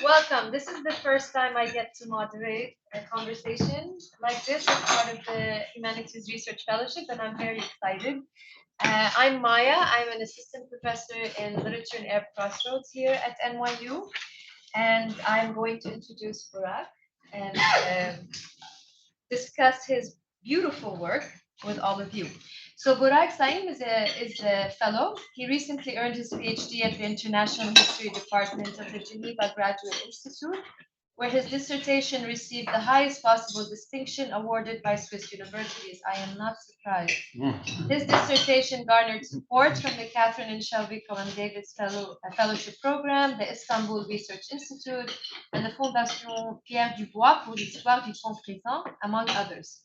Welcome. This is the first time I get to moderate a conversation like this as part of the Humanities Research Fellowship, and I'm very excited. I'm Maya. I'm an assistant professor in literature and Arab crossroads here at NYU, and I'm going to introduce Burak and discuss his beautiful work with all of you. So Burak Sayım is a fellow. He recently earned his PhD at the International History Department of the Geneva Graduate Institute, where his dissertation received the highest possible distinction awarded by Swiss universities. I am not surprised. His dissertation garnered support from the Catherine and Shelby Cohen Davis Fellowship Program, the Istanbul Research Institute, and the Fondation Pierre Dubois pour l'histoire du temps présent, among others.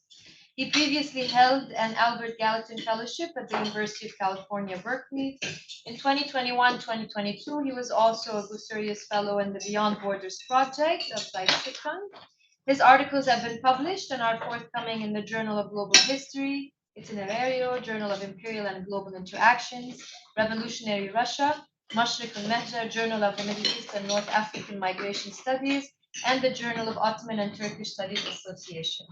He previously held an Albert Gallatin Fellowship at the University of California, Berkeley. In 2021-2022, he was also a Bucerius Fellow in the Beyond Borders project of Sykes-Picton. His articles have been published and are forthcoming in the Journal of Global History, Itinerario, Journal of Imperial and Global Interactions, Revolutionary Russia, Mashriq al-Mehja, Journal of the Middle East and North African Migration Studies, and the Journal of Ottoman and Turkish Studies Association.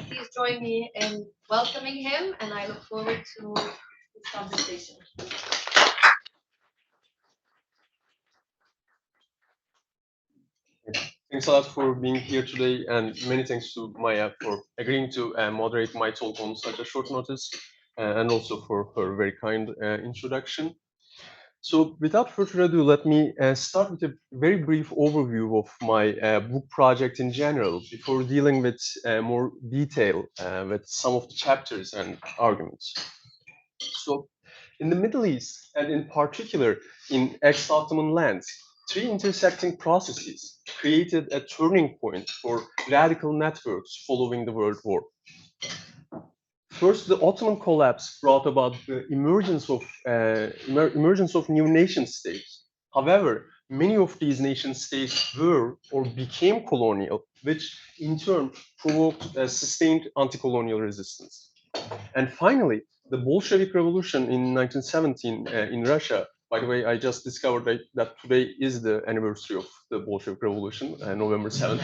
Please join me in welcoming him, and I look forward to this conversation. Thanks a lot for being here today, and many thanks to Maya for agreeing to moderate my talk on such a short notice, and also for her very kind introduction. So without further ado, let me start with a very brief overview of my book project in general before dealing with more detail with some of the chapters and arguments. So in the Middle East, and in particular in ex-Ottoman lands, three intersecting processes created a turning point for radical networks following the World War. First, the Ottoman collapse brought about the emergence of new nation states. However, many of these nation states were or became colonial, which in turn provoked a sustained anti-colonial resistance. And finally, the Bolshevik Revolution in 1917 in Russia. By the way, I just discovered that today is the anniversary of the Bolshevik Revolution, November 7th.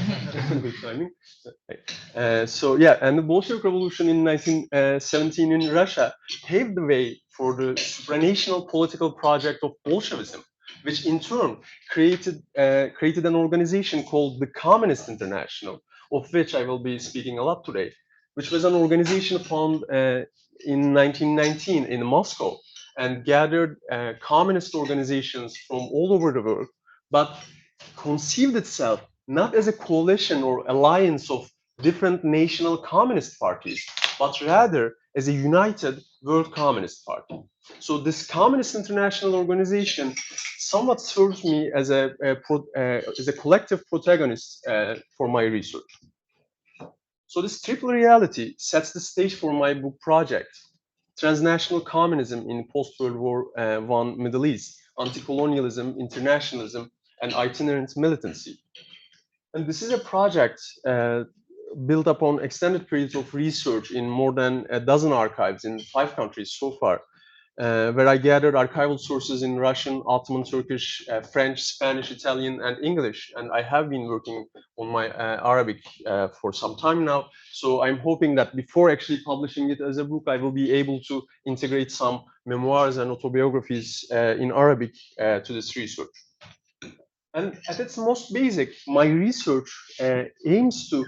Good timing. So yeah, and the Bolshevik Revolution in 1917 in Russia paved the way for the supranational political project of Bolshevism, which in turn created an organization called the Communist International, of which I will be speaking a lot today, which was an organization formed in 1919 in Moscow and gathered communist organizations from all over the world, but conceived itself not as a coalition or alliance of different national communist parties, but rather as a united world communist party. So this Communist International organization somewhat serves me as a collective protagonist for my research. So this triple reality sets the stage for my book project, Transnational Communism in Post-World War I Middle East, Anti-Colonialism, Internationalism, and Itinerant Militancy. And this is a project built upon extended periods of research in more than a dozen archives in 5 countries so far, where I gathered archival sources in Russian, Ottoman, Turkish, French, Spanish, Italian, and English. And I have been working on my Arabic for some time now. So I'm hoping that before actually publishing it as a book, I will be able to integrate some memoirs and autobiographies in Arabic to this research. And at its most basic, my research aims to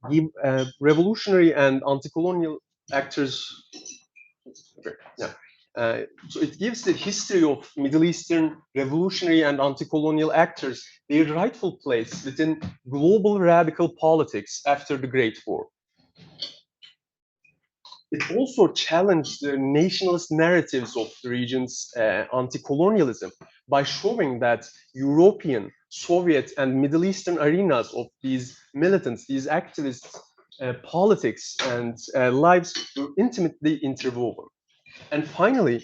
give revolutionary and anti-colonial actors. Yeah. So it gives the history of Middle Eastern revolutionary and anti-colonial actors their rightful place within global radical politics after the Great War. It also challenged the nationalist narratives of the region's anti-colonialism by showing that European, Soviet, and Middle Eastern arenas of these militants, these activists, politics and lives were intimately interwoven. And finally,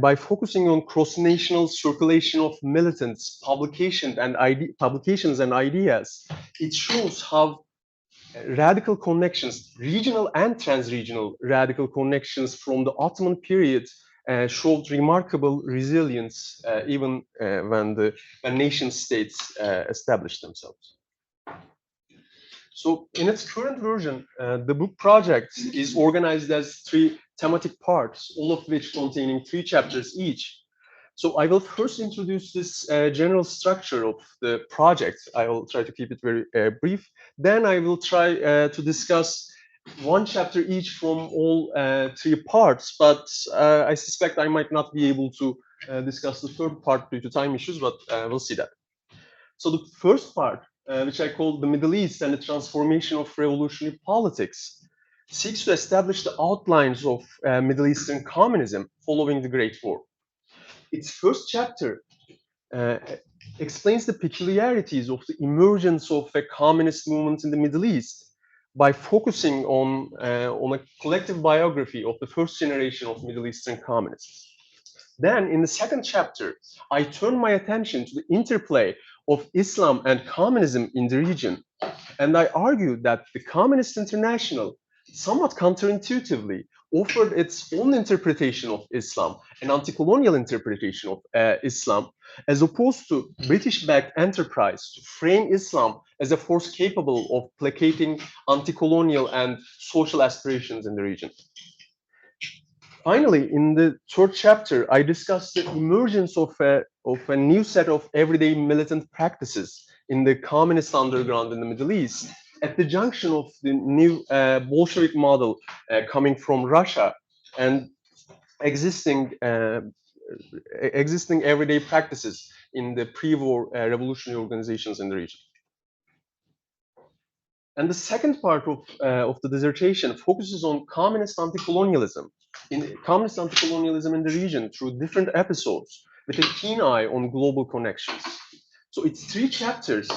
by focusing on cross-national circulation of militants, publications and ideas, it shows how radical connections, regional and trans-regional radical connections from the Ottoman period showed remarkable resilience even when nation states established themselves. So in its current version, the book project is organized as 3 thematic parts, all of which containing 3 chapters each. So I will first introduce this general structure of the project. I will try to keep it very brief. Then I will try to discuss 1 chapter each from all 3 parts, but I suspect I might not be able to discuss the 3rd part due to time issues, but we'll see that. So the first part, which I call the Middle East and the transformation of revolutionary politics, seeks to establish the outlines of Middle Eastern communism following the Great War. Its first chapter explains the peculiarities of the emergence of a communist movement in the Middle East by focusing on a collective biography of the first generation of Middle Eastern communists. Then, in the second chapter, I turn my attention to the interplay of Islam and communism in the region, and I argue that the Communist International, somewhat counterintuitively, offered its own interpretation of Islam, an anti-colonial interpretation of Islam, as opposed to British-backed enterprise to frame Islam as a force capable of placating anti-colonial and social aspirations in the region. Finally, in the 3rd chapter, I discuss the emergence of a new set of everyday militant practices in the communist underground in the Middle East at the junction of the new Bolshevik model coming from Russia and existing everyday practices in the pre-war revolutionary organizations in the region. And the second part of the dissertation focuses on communist anti-colonialism in the region through different episodes with a keen eye on global connections. So its 3 chapters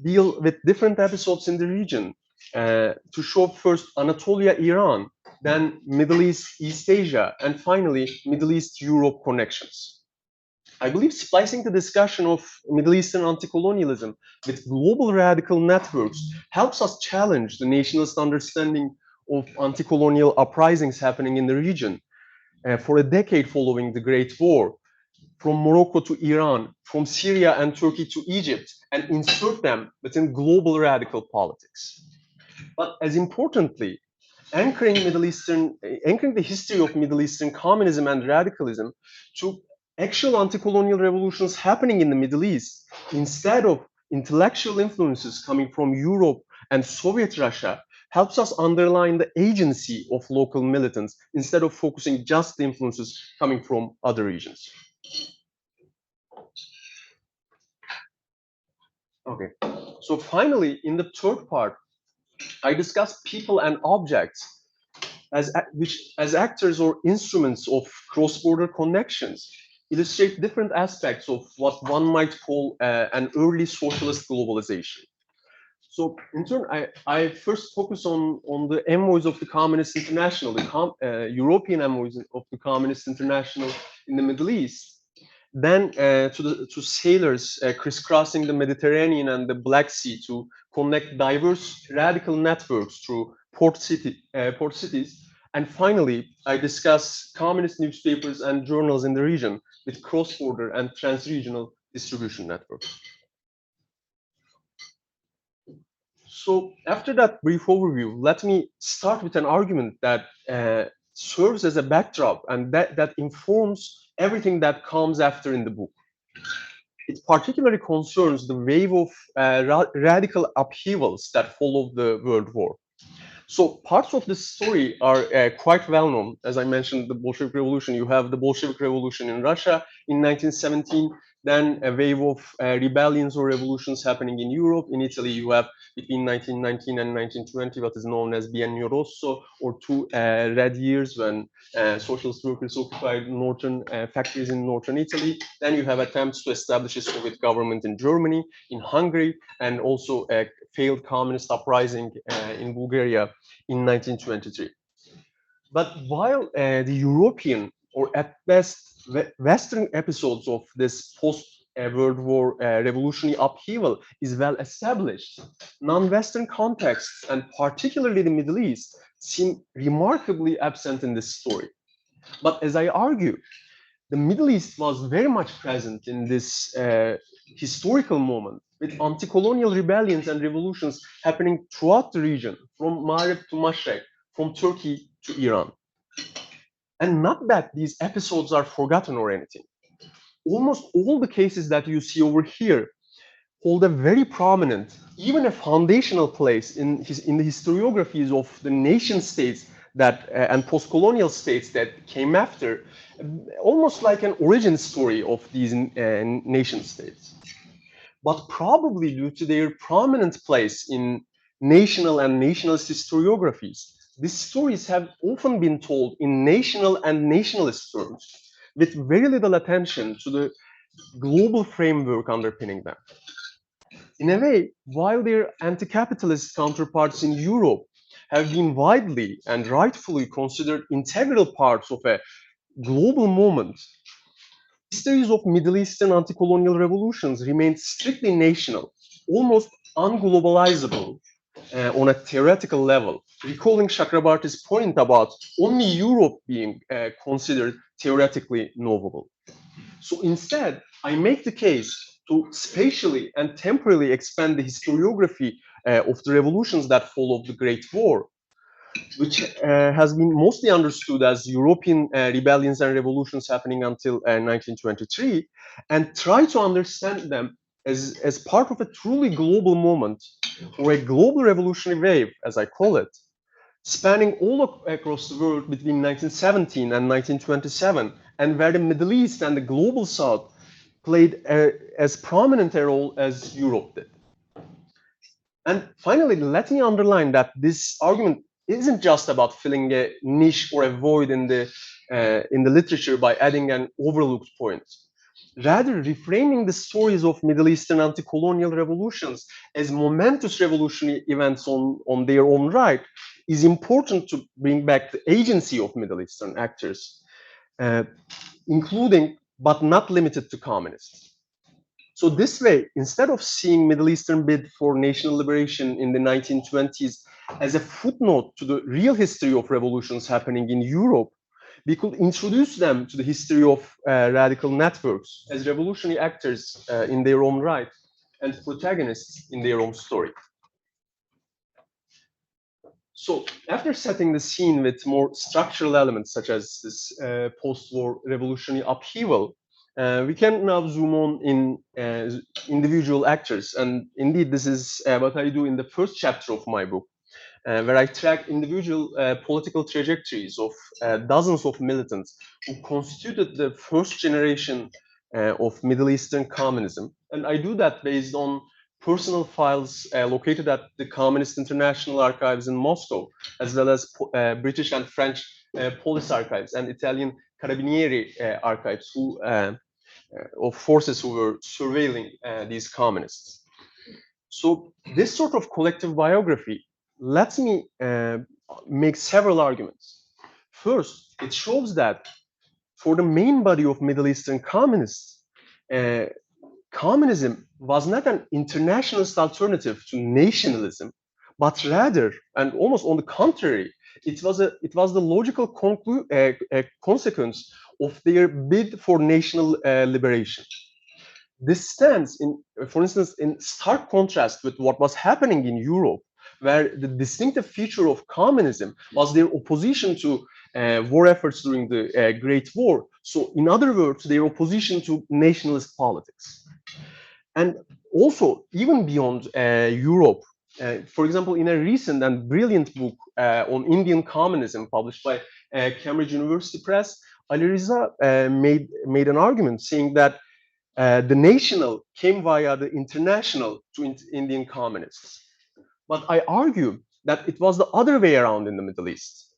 deal with different episodes in the region to show first Anatolia, Iran, then Middle East, East Asia, and finally Middle East, Europe connections. I believe splicing the discussion of Middle Eastern anti-colonialism with global radical networks helps us challenge the nationalist understanding of anti-colonial uprisings happening in the region for a decade following the Great War, from Morocco to Iran, from Syria and Turkey to Egypt, and insert them within global radical politics. But as importantly, anchoring the history of Middle Eastern communism and radicalism to actual anti-colonial revolutions happening in the Middle East, instead of intellectual influences coming from Europe and Soviet Russia, helps us underline the agency of local militants instead of focusing just the influences coming from other regions. Okay, so finally, in the 3rd part, I discuss people and objects as actors or instruments of cross-border connections, illustrate different aspects of what one might call an early socialist globalization. So in turn, I first focus on the envoys of the Communist International, the European envoys of the Communist International in the Middle East. Then to sailors crisscrossing the Mediterranean and the Black Sea to connect diverse radical networks through port cities. And finally, I discuss communist newspapers and journals in the region with cross-border and trans-regional distribution networks. So after that brief overview, let me start with an argument that serves as a backdrop and that informs everything that comes after in the book. It particularly concerns the wave of radical upheavals that followed the World War. So parts of this story are quite well known. As I mentioned, the Bolshevik Revolution, you have the Bolshevik Revolution in Russia in 1917, then a wave of rebellions or revolutions happening in Europe. In Italy, you have between 1919 and 1920 what is known as Biennio Rosso, or 2 red years when socialist workers occupied northern factories in northern Italy. Then you have attempts to establish a Soviet government in Germany, in Hungary, and also a failed communist uprising in Bulgaria in 1923. But while the European, or at best Western episodes of this post-World War revolutionary upheaval is well established, non-Western contexts, and particularly the Middle East, seem remarkably absent in this story. But as I argue, the Middle East was very much present in this historical moment, with anti-colonial rebellions and revolutions happening throughout the region, from Maghreb to Mashrek, from Turkey to Iran. And not that these episodes are forgotten or anything. Almost all the cases that you see over here hold a very prominent, even a foundational place in the historiographies of the nation states that and post-colonial states that came after, almost like an origin story of these nation states. But probably due to their prominent place in national and nationalist historiographies, these stories have often been told in national and nationalist terms, with very little attention to the global framework underpinning them. In a way, while their anti-capitalist counterparts in Europe have been widely and rightfully considered integral parts of a global movement, histories of Middle Eastern anti-colonial revolutions remained strictly national, almost unglobalizable on a theoretical level, recalling Chakrabarty's point about only Europe being considered theoretically knowable. So instead, I make the case to spatially and temporally expand the historiography of the revolutions that followed the Great War, which has been mostly understood as European rebellions and revolutions happening until 1923, and try to understand them as part of a truly global moment, or a global revolutionary wave, as I call it, spanning all across the world between 1917 and 1927, and where the Middle East and the global South played as prominent a role as Europe did. And finally, let me underline that this argument isn't just about filling a niche or a void in the literature by adding an overlooked point. Rather, reframing the stories of Middle Eastern anti-colonial revolutions as momentous revolutionary events on their own right is important to bring back the agency of Middle Eastern actors, including but not limited to communists. So this way, instead of seeing Middle Eastern bid for national liberation in the 1920s as a footnote to the real history of revolutions happening in Europe, we could introduce them to the history of radical networks as revolutionary actors in their own right and protagonists in their own story. So after setting the scene with more structural elements such as this post-war revolutionary upheaval, we can now zoom on in individual actors. And indeed, this is what I do in the first chapter of my book, where I track individual political trajectories of dozens of militants who constituted the first generation of Middle Eastern communism. And I do that based on personal files located at the Communist International archives in Moscow, as well as British and French police archives and Italian Carabinieri archives of forces who were surveilling these communists. So this sort of collective biography lets me make several arguments. First, it shows that for the main body of Middle Eastern communists, communism was not an internationalist alternative to nationalism, but rather, and almost on the contrary, it was the logical consequence of their bid for national liberation. This stands in, for instance, in stark contrast with what was happening in Europe, where the distinctive feature of communism was their opposition to war efforts during the Great War. So, in other words, their opposition to nationalist politics. And also, even beyond Europe, for example, in a recent and brilliant book on Indian communism published by Cambridge University Press, Ali Riza made an argument saying that the national came via the international to Indian communists. But I argue that it was the other way around in the Middle East.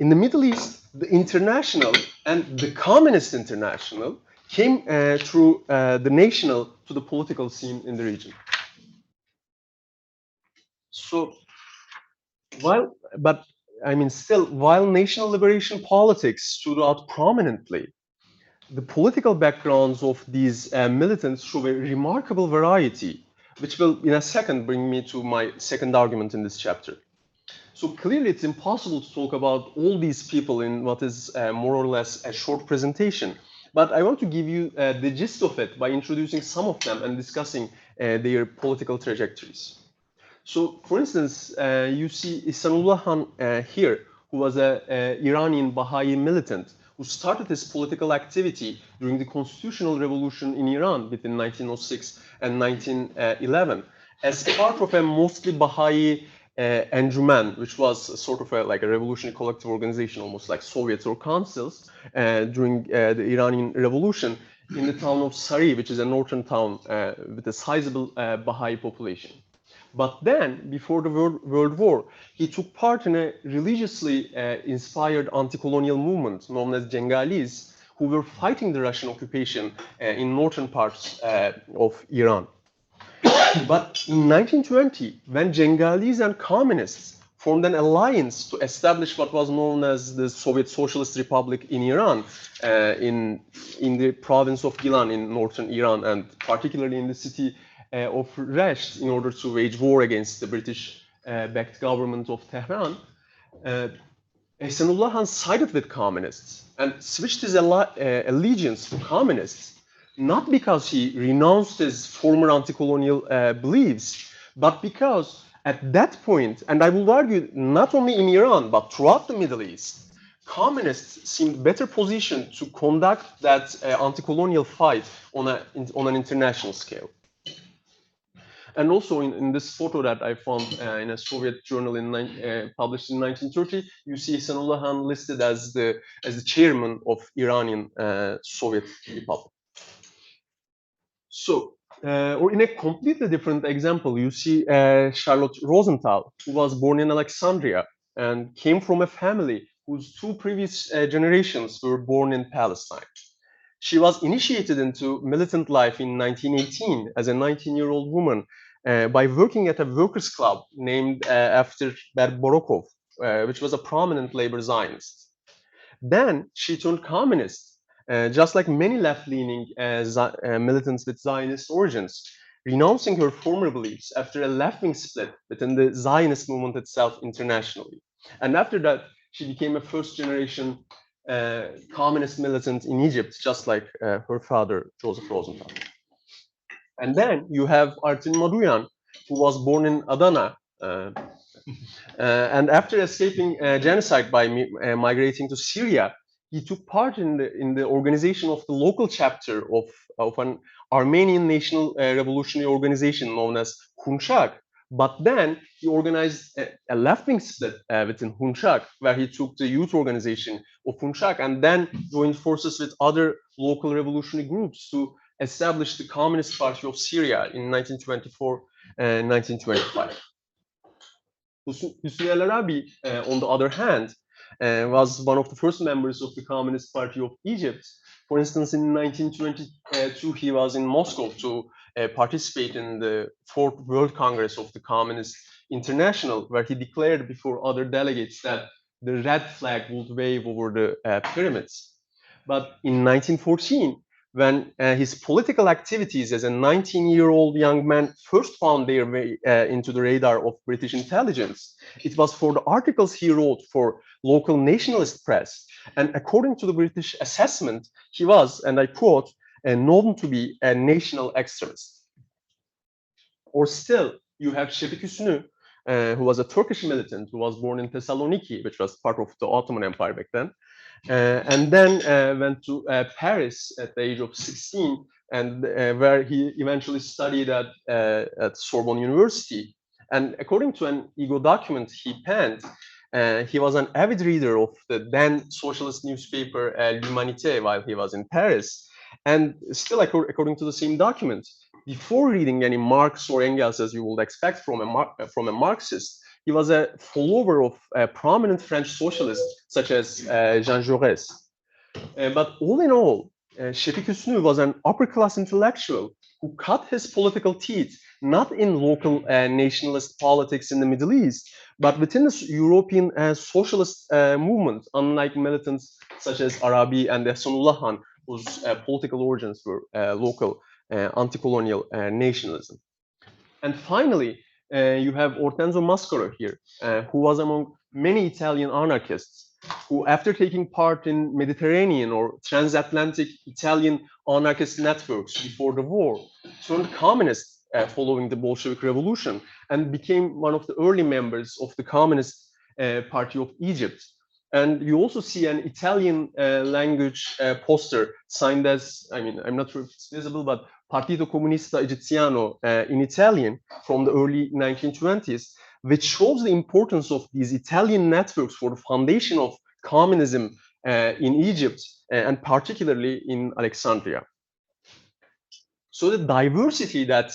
In the Middle East, the international and the communist international came through the national to the political scene in the region. So, while national liberation politics stood out prominently, the political backgrounds of these militants show a remarkable variety, which will, in a second, bring me to my second argument in this chapter. So clearly it's impossible to talk about all these people in what is more or less a short presentation. But I want to give you the gist of it by introducing some of them and discussing their political trajectories. So, for instance, you see Ihsanullah Khan here, who was an Iranian Bahai militant who started his political activity during the constitutional revolution in Iran between 1906 and 1911 as part of a mostly Bahai Anjuman, which was sort of like a revolutionary collective organization, almost like Soviets or councils, during the Iranian Revolution in the town of Sari, which is a northern town with a sizable Bahai population. But then, before the World War, he took part in a religiously inspired anti-colonial movement known as Jengalis, who were fighting the Russian occupation in northern parts of Iran. But in 1920, when Jengalis and communists formed an alliance to establish what was known as the Soviet Socialist Republic in Iran, in the province of Gilan in northern Iran, and particularly in the city of Resht, in order to wage war against the British-backed government of Tehran, Ihsanullah Khan sided with communists and switched his allegiance to communists, not because he renounced his former anti-colonial beliefs, but because at that point, and I will argue not only in Iran, but throughout the Middle East, communists seemed better positioned to conduct that anti-colonial fight on an international scale. And also in this photo that I found in a Soviet journal published in 1930, you see Ihsanullah Khan listed as the chairman of Iranian Soviet Republic. So, or in a completely different example, you see Charlotte Rosenthal, who was born in Alexandria and came from a family whose two previous generations were born in Palestine. She was initiated into militant life in 1918 as a 19-year-old woman by working at a workers' club named after Berborokov, which was a prominent labor Zionist. Then she turned communist, just like many left-leaning militants with Zionist origins, renouncing her former beliefs after a left-wing split within the Zionist movement itself internationally. And after that, she became a first-generation communist militant in Egypt, just like her father, Joseph Rosenthal. And then you have Artin Maduyan, who was born in Adana. And after escaping genocide by migrating to Syria, he took part in the organization of the local chapter of an Armenian national revolutionary organization known as Hunchak. But then he organized a left-wing split within Hunchak, where he took the youth organization of Hunchak and then joined forces with other local revolutionary groups to establish the Communist Party of Syria in 1924 and 1925. Husni al-Arabi, on the other hand, was one of the first members of the Communist Party of Egypt. For instance, in 1922, he was in Moscow to participate in the Fourth World Congress of the Communist International, where he declared before other delegates that the red flag would wave over the pyramids. But in 1914, when his political activities as a 19-year-old young man first found their way into the radar of British intelligence, it was for the articles he wrote for local nationalist press. And according to the British assessment, he was, and I quote, known to be a national extremist. Or still, you have Şefik Hüsnü, who was a Turkish militant who was born in Thessaloniki, which was part of the Ottoman Empire back then. And then went to Paris at the age of 16, and where he eventually studied at Sorbonne University. And according to an ego document he penned, he was an avid reader of the then socialist newspaper Humanities while he was in Paris. And still, according to the same document, before reading any Marx or Engels, as you would expect from a Marxist, he was a follower of prominent French socialists such as Jean Jaurès. But all in all, Şefik Hüsnü was an upper-class intellectual who cut his political teeth not in local nationalist politics in the Middle East, but within the European socialist movement, unlike militants such as Arabi and Ihsanullah Khan, whose political origins were local anti-colonial nationalism. And finally, you have Ortenzo Mascaro here, who was among many Italian anarchists who, after taking part in Mediterranean or transatlantic Italian anarchist networks before the war, turned communist following the Bolshevik Revolution and became one of the early members of the Communist Party of Egypt. And you also see an Italian language poster signed as, I mean, I'm not sure if it's visible, but Partito Comunista Egiziano in Italian from the early 1920s, which shows the importance of these Italian networks for the foundation of communism in Egypt and particularly in Alexandria. So the diversity that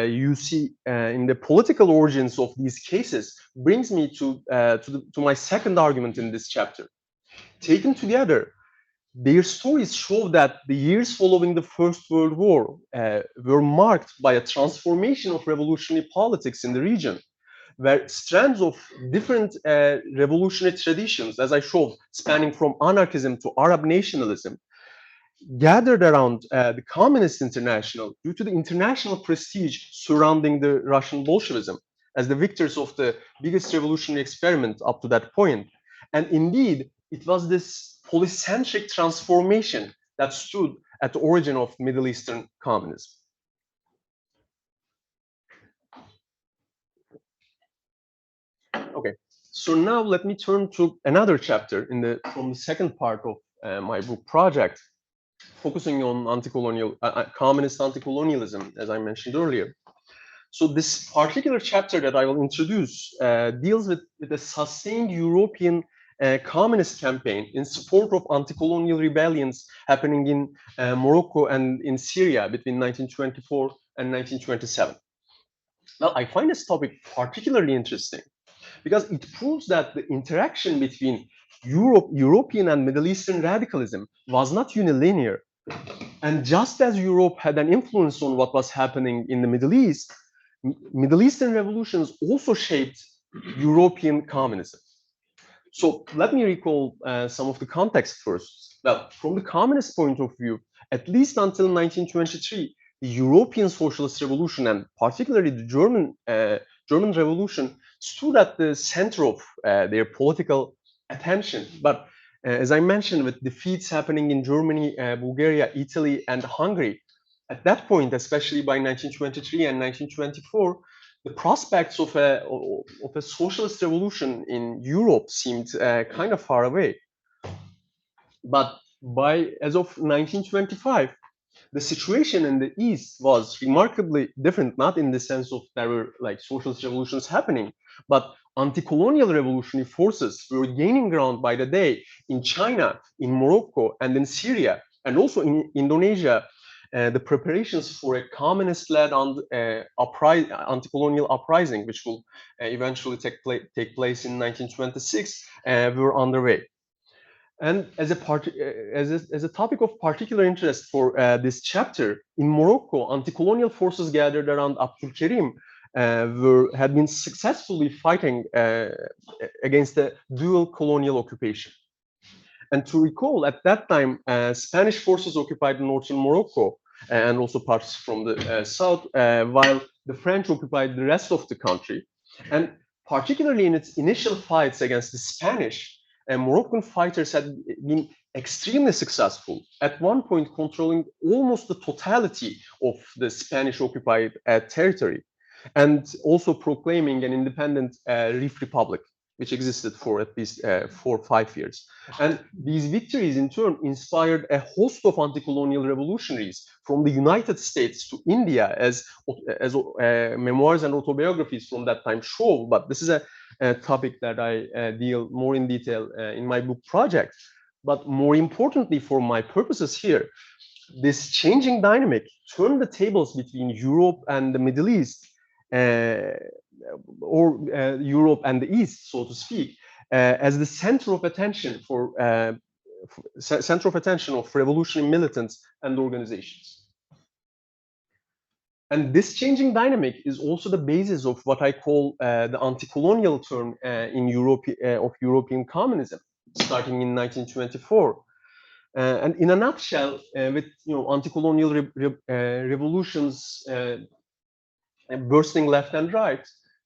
you see in the political origins of these cases brings me to my second argument in this chapter. Taken together, their stories show that the years following the First World War were marked by a transformation of revolutionary politics in the region, where strands of different revolutionary traditions, as I showed, spanning from anarchism to Arab nationalism, gathered around the Communist International due to the international prestige surrounding the Russian Bolshevism as the victors of the biggest revolutionary experiment up to that point. And indeed, it was this polycentric transformation that stood at the origin of Middle Eastern communism. Okay, so now let me turn to another chapter from the second part of my book project, focusing on communist anti-colonialism, as I mentioned earlier. So this particular chapter that I will introduce deals with a sustained European communist campaign in support of anti-colonial rebellions happening in Morocco and in Syria between 1924 and 1927. Now, I find this topic particularly interesting because it proves that the interaction between European and Middle Eastern radicalism was not unilinear. And just as Europe had an influence on what was happening in the Middle East, Middle Eastern revolutions also shaped European communism. So let me recall some of the context first. Well, from the communist point of view, at least until 1923, the European Socialist Revolution and particularly the German Revolution stood at the center of their political attention. But as I mentioned, with defeats happening in Germany, Bulgaria, Italy, and Hungary, at that point, especially by 1923 and 1924, the prospects of a socialist revolution in Europe seemed kind of far away. But as of 1925, the situation in the East was remarkably different, not in the sense of there were like socialist revolutions happening, but anti-colonial revolutionary forces were gaining ground by the day in China, in Morocco, and in Syria, and also in Indonesia. The preparations for a communist-led anti-colonial uprising, which will eventually take place in 1926, were underway. And as a topic of particular interest for this chapter, in Morocco, anti-colonial forces gathered around Abdul Kerim had been successfully fighting against a dual colonial occupation. And to recall, at that time, Spanish forces occupied northern Morocco and also parts from the south, while the French occupied the rest of the country. And particularly in its initial fights against the Spanish, Moroccan fighters had been extremely successful, at one point controlling almost the totality of the Spanish-occupied territory, and also proclaiming an independent Rif Republic, which existed for at least 4 or 5 years. And these victories, in turn, inspired a host of anti-colonial revolutionaries from the United States to India, as memoirs and autobiographies from that time show. But this is a topic that I deal more in detail in my book project. But more importantly, for my purposes here, this changing dynamic turned the tables between Europe and the Middle East, or Europe and the East, so to speak, as the center of attention of revolutionary militants and organizations. And this changing dynamic is also the basis of what I call the anti-colonial term in Europe of European communism, starting in 1924. And in a nutshell, with anti-colonial revolutions bursting left and right,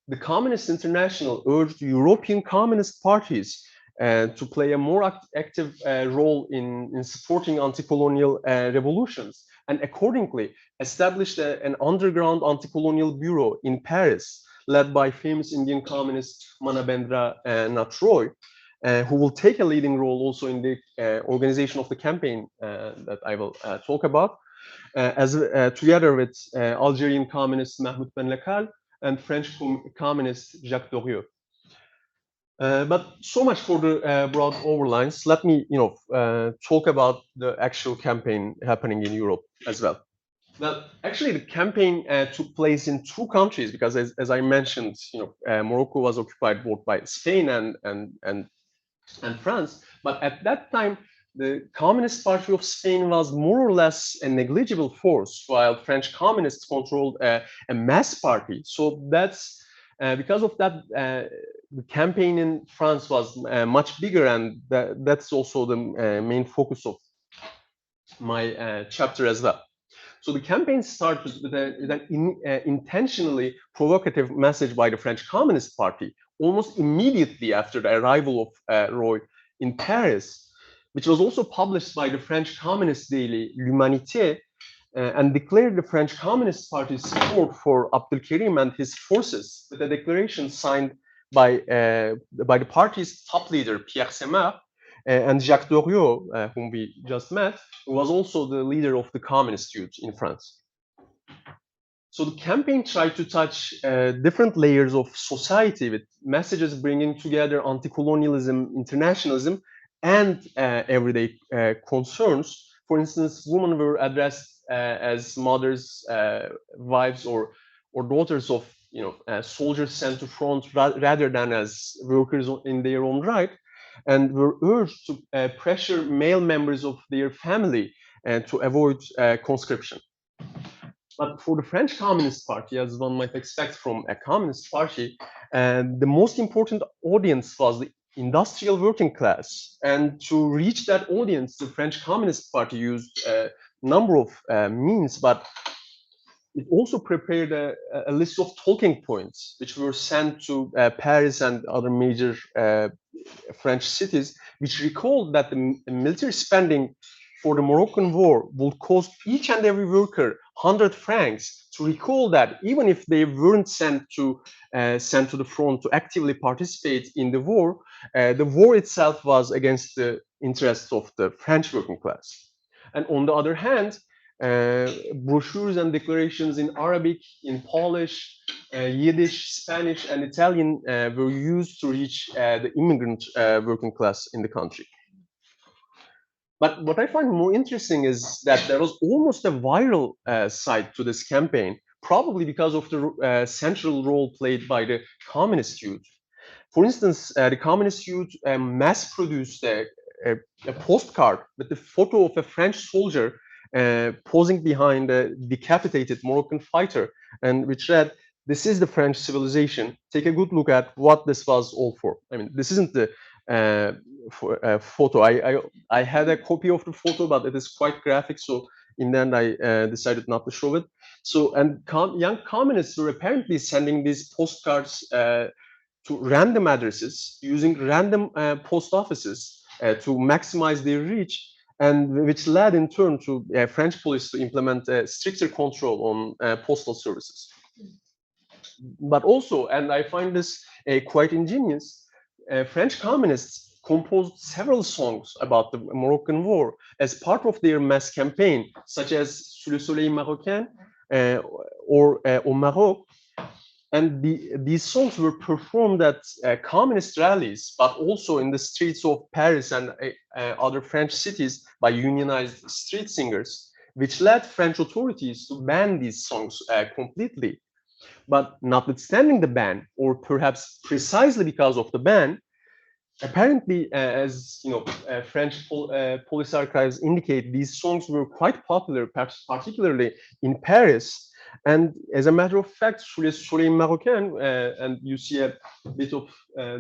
the Communist International urged European communist parties to play a more active role in supporting anti-colonial revolutions, and accordingly established an underground anti-colonial bureau in Paris, led by famous Indian communist Manabendra Nath Roy, who will take a leading role also in the organization of the campaign that I will talk about, together with Algerian communist Mahmoud Ben Lacal and French communist Jacques Doriot. But so much for the broad overlines. Let me, talk about the actual campaign happening in Europe as well. Well, actually, the campaign took place in two countries because, as I mentioned, Morocco was occupied both by Spain and France. But at that time, the Communist Party of Spain was more or less a negligible force, while French communists controlled a mass party. So that's because of that, the campaign in France was much bigger, and that's also the main focus of my chapter as well. So the campaign started with an intentionally provocative message by the French Communist Party almost immediately after the arrival of Roy in Paris, which was also published by the French communist daily Humanités, and declared the French Communist Party's support for Abdelkerim and his forces with a declaration signed by the party's top leader, Pierre Semar, and Jacques Doriot, whom we just met, who was also the leader of the communist youth in France. So the campaign tried to touch different layers of society with messages bringing together anti-colonialism, internationalism, and everyday concerns. For instance, women were addressed as mothers, wives, or daughters of soldiers sent to front rather than as workers in their own right, and were urged to pressure male members of their family to avoid conscription. But for the French Communist Party, as one might expect from a communist party, the most important audience was the industrial working class. And to reach that audience, the French Communist Party used a number of means, but it also prepared a list of talking points, which were sent to Paris and other major French cities, which recalled that the military spending for the Moroccan War would cost each and every worker 100 francs. To recall that even if they weren't sent to the front to actively participate in the war itself was against the interests of the French working class. And on the other hand, brochures and declarations in Arabic, in Polish, Yiddish, Spanish, and Italian were used to reach the immigrant working class in the country. But what I find more interesting is that there was almost a viral side to this campaign, probably because of the central role played by the communist youth. For instance, the communist youth mass-produced a postcard with the photo of a French soldier posing behind a decapitated Moroccan fighter, and which read, "This is the French civilization. Take a good look at what this was all for." I mean, this isn't the photo. I had a copy of the photo, but it is quite graphic, so in the end I decided not to show it. So, and young communists were apparently sending these postcards to random addresses using random post offices to maximize their reach, and which led in turn to French police to implement stricter control on postal services. But also, and I find this quite ingenious, French communists composed several songs about the Moroccan War as part of their mass campaign, such as Sous le soleil marocain or Au Maroc. And these songs were performed at communist rallies, but also in the streets of Paris and other French cities by unionized street singers, which led French authorities to ban these songs completely. But notwithstanding the ban, or perhaps precisely because of the ban, apparently, as French police archives indicate, these songs were quite popular, particularly in Paris. And as a matter of fact, Sous le soleil marocain, and you see a bit of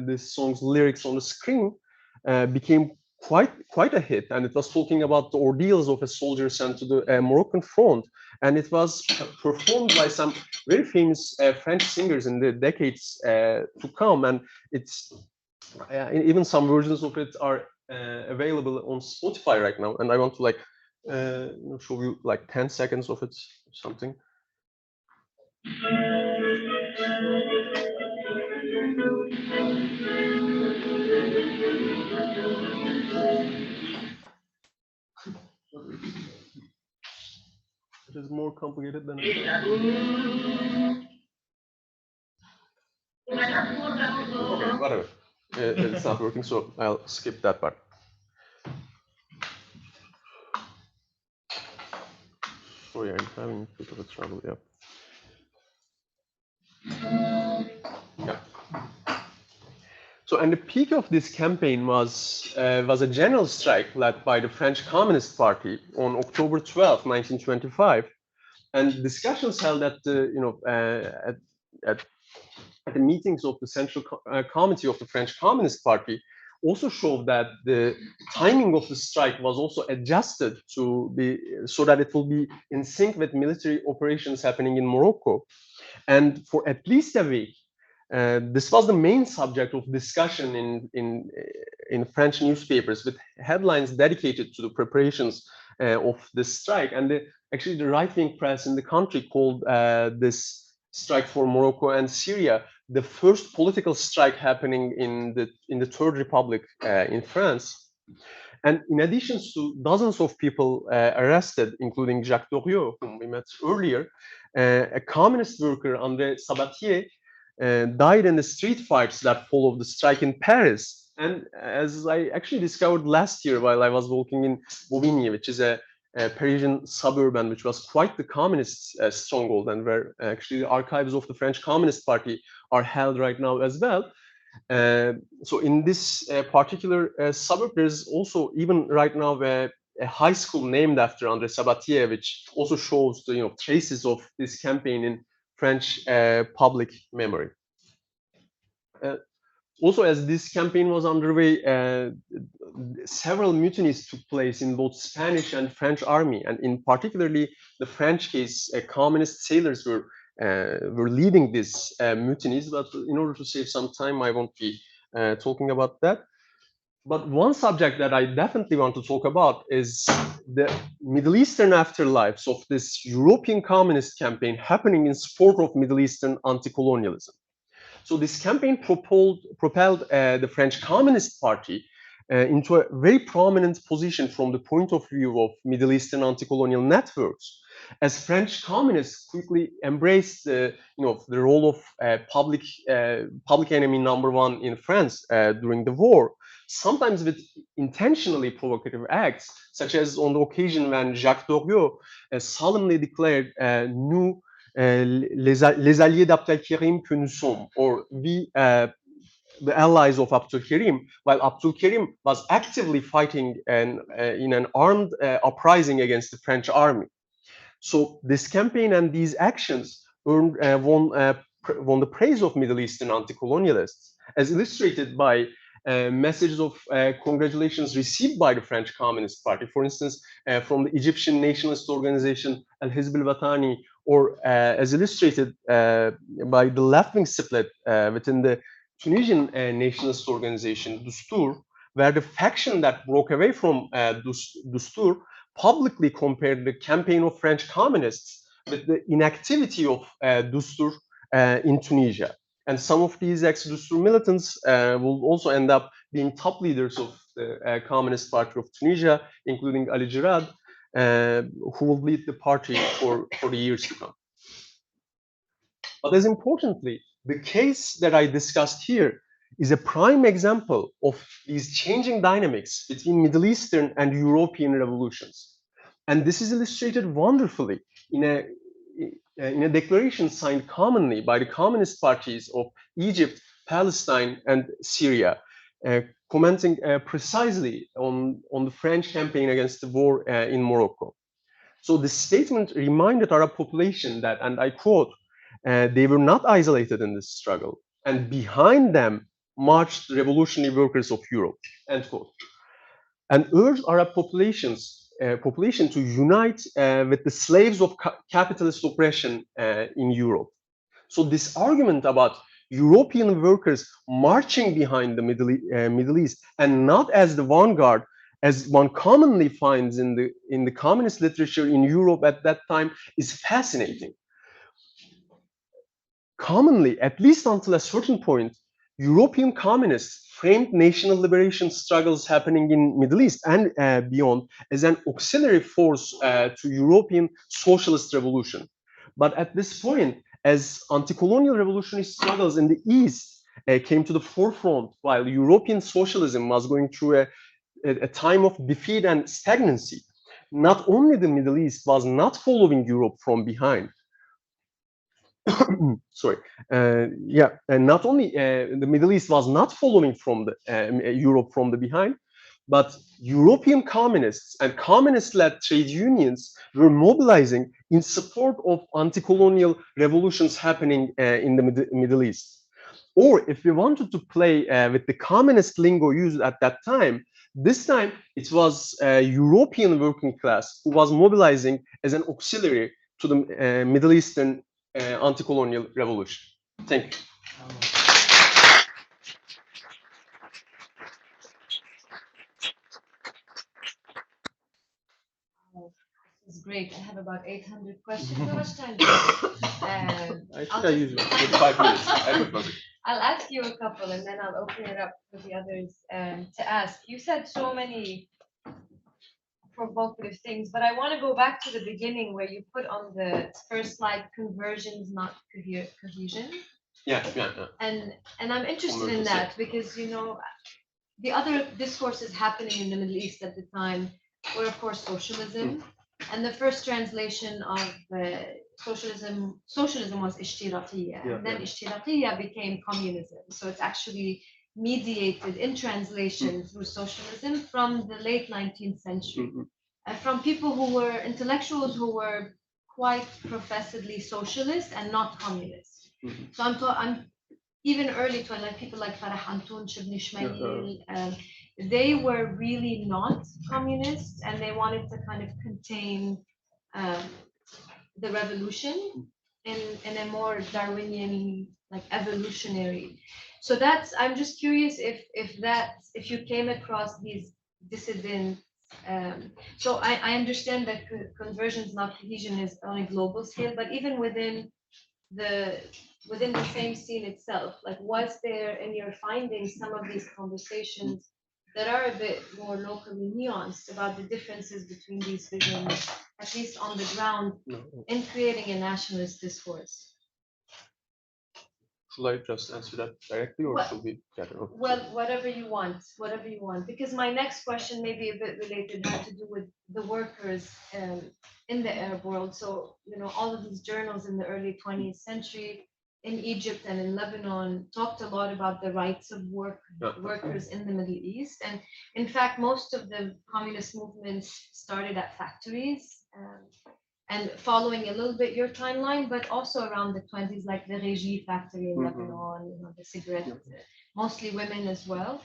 this song's lyrics on the screen, became quite a hit, and it was talking about the ordeals of a soldier sent to the Moroccan front, and it was performed by some very famous French singers in the decades to come, and it's even some versions of it are available on Spotify right now, and I want to like show you like 10 seconds of it or something. It is more complicated than it Okay, whatever. It's not working, so I'll skip that part. Sorry, I'm having a bit of a trouble. Yeah. Yeah. So, and the peak of this campaign was a general strike led by the French Communist Party on October 12, 1925, and discussions held at the at the meetings of the Central Committee of the French Communist Party also showed that the timing of the strike was also adjusted to be so that it will be in sync with military operations happening in Morocco. And for at least a week, this was the main subject of discussion in French newspapers, with headlines dedicated to the preparations of this strike. And actually, the right-wing press in the country called this strike for Morocco and Syria the first political strike happening in the Third Republic in France. And in addition to dozens of people arrested, including Jacques Doriot, whom we met earlier, a communist worker, André Sabatier, died in the street fights that followed the strike in Paris. And as I actually discovered last year while I was walking in Bobigny, which is a Parisian suburb and which was quite the communist stronghold, and where actually the archives of the French Communist Party are held right now as well. So in this particular suburb, there's also even right now a high school named after André Sabatier, which also shows the traces of this campaign in French public memory. Also, as this campaign was underway, several mutinies took place in both Spanish and French army, and in particularly the French case, communist sailors were leading these mutinies. But in order to save some time, I won't be talking about that. But one subject that I definitely want to talk about is the Middle Eastern afterlives of this European communist campaign happening in support of Middle Eastern anti-colonialism. So this campaign propelled the French Communist Party into a very prominent position from the point of view of Middle Eastern anti-colonial networks, as French communists quickly embraced the role of public enemy number one in France during the war, sometimes with intentionally provocative acts, such as on the occasion when Jacques Doriot solemnly declared nous les alliés d'Abdelkerim que nous sommes, or we, the allies of Abdelkerim, while Abdelkerim was actively fighting in an armed uprising against the French army. So this campaign and these actions won the praise of Middle Eastern anti-colonialists, as illustrated by messages of congratulations received by the French Communist Party, for instance, from the Egyptian nationalist organization Al Hizb al-Watani, or as illustrated by the left-wing split within the Tunisian nationalist organization Dustur, where the faction that broke away from Dustur publicly compared the campaign of French communists with the inactivity of Dustur in Tunisia. And some of these ex-Dustur militants will also end up being top leaders of the Communist Party of Tunisia, including Ali Girard, who will lead the party for the years to come. But as importantly, the case that I discussed here is a prime example of these changing dynamics between Middle Eastern and European revolutions. And this is illustrated wonderfully in a declaration signed commonly by the communist parties of Egypt, Palestine, and Syria, commenting precisely on the French campaign against the war in Morocco. So the statement reminded Arab population that, and I quote, they were not isolated in this struggle, and behind them marched the revolutionary workers of Europe, end quote. and urged Arab population to unite with the slaves of capitalist oppression in Europe. So this argument about European workers marching behind the Middle East and not as the vanguard, as one commonly finds in the communist literature in Europe at that time, is fascinating. Commonly, at least until a certain point, European communists framed national liberation struggles happening in Middle East and beyond as an auxiliary force to European socialist revolution. But at this point, as anti-colonial revolutionary struggles in the East came to the forefront, while European socialism was going through a time of defeat and stagnancy, not only the Middle East was not following Europe from behind, sorry, and not only the Middle East was not following from the Europe from the behind, but European communists and communist-led trade unions were mobilizing in support of anti-colonial revolutions happening in the Middle East. Or if we wanted to play with the communist lingo used at that time, this time it was European working class who was mobilizing as an auxiliary to the Middle Eastern anti-colonial revolution. Thank you. This is great. I have about 800 questions. How much time? I think I use 45 minutes. I'll ask you a couple and then I'll open it up for the others to ask. You said so many provocative things, but I want to go back to the beginning where you put on the first slide conversions, not cohesion. Yeah. And I'm interested in that because, you know, the other discourses happening in the Middle East at the time were, of course, socialism. And the first translation of socialism was ishtirakiyya. And then ishtirakiyya became communism. So it's actually mediated in translation through socialism from the late 19th century. From people who were intellectuals who were quite professedly socialist and not communist. So I'm even early to like people like Farah Antoun, Shibni Shmail, they were really not communists and they wanted to kind of contain the revolution in a more Darwinian, like evolutionary. So that's, I'm just curious if you came across these dissidents. So I understand that conversions, not cohesion, is on a global scale, but even within the same scene itself, like was there in your findings some of these conversations that are a bit more locally nuanced about the differences between these visions, at least on the ground, in creating a nationalist discourse? Should I just answer that directly, or should we gather? Well, whatever you want, because my next question may be a bit related, had to do with the workers in the Arab world. So, you know, all of these journals in the early 20th century in Egypt and in Lebanon talked a lot about the rights of workers in the Middle East. And in fact, most of the communist movements started at factories. And following a little bit your timeline, but also around the 20s, like the Régie factory in Lebanon, you know, the cigarette, mostly women as well.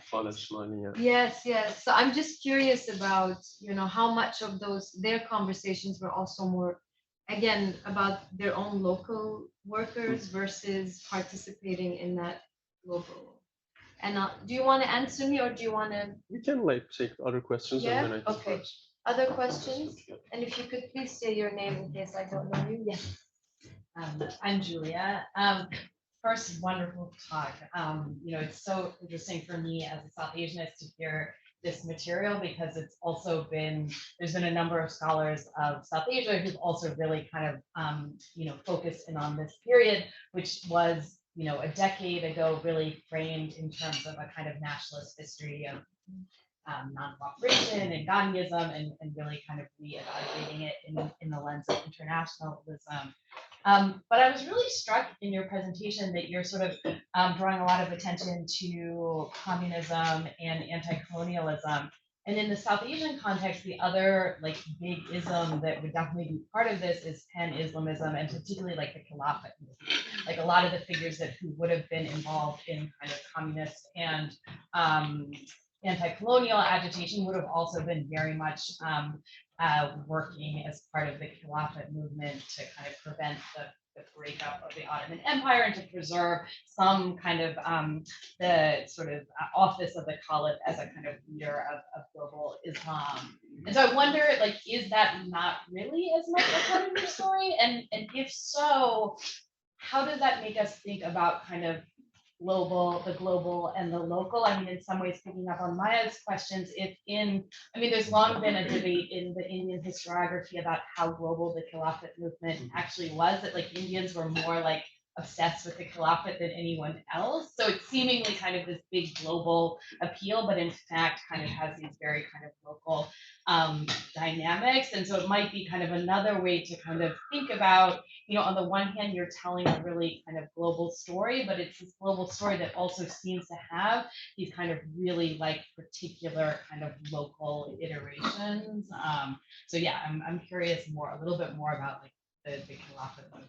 Yes. So I'm just curious about, you know, how much of their conversations were also more, again, about their own local workers versus participating in that global. And do you want to answer me, or do you want to? We can take other questions. Yeah. And then I Okay. Other questions? And if you could please say your name in case I don't know you. Yes. I'm Julia. First, wonderful talk. You know, it's so interesting for me as a South Asianist to hear this material because it's also there's been a number of scholars of South Asia who've also really kind of, you know, focused in on this period, which was, you know, a decade ago, really framed in terms of a kind of nationalist history of non-cooperation and Gandhiism, and really kind of reevaluating it in the lens of internationalism. But I was really struck in your presentation that you're sort of drawing a lot of attention to communism and anti-colonialism. And in the South Asian context, the other like big ism that would definitely be part of this is pan-Islamism, and particularly like the Caliphate. Like a lot of the figures who would have been involved in kind of communist and anti-colonial agitation would have also been very much working as part of the Khilafat movement to kind of prevent the breakup of the Ottoman Empire and to preserve some kind of the sort of office of the Caliph as a kind of leader of global Islam. And so I wonder, like, is that not really as much a part of your story? And if so, how does that make us think about kind of the global and the local? I mean, in some ways, picking up on Maya's questions, there's long been a debate in the Indian historiography about how global the Khilafat movement actually was, that like Indians were more like obsessed with the Khilafat than anyone else. So it's seemingly kind of this big global appeal, but in fact kind of has these very kind of local dynamics. And so it might be kind of another way to kind of think about, on the one hand, you're telling a really kind of global story, but it's this global story that also seems to have these kind of really like particular kind of local iterations. So yeah, I'm curious a little bit more about like the Khilafat movement.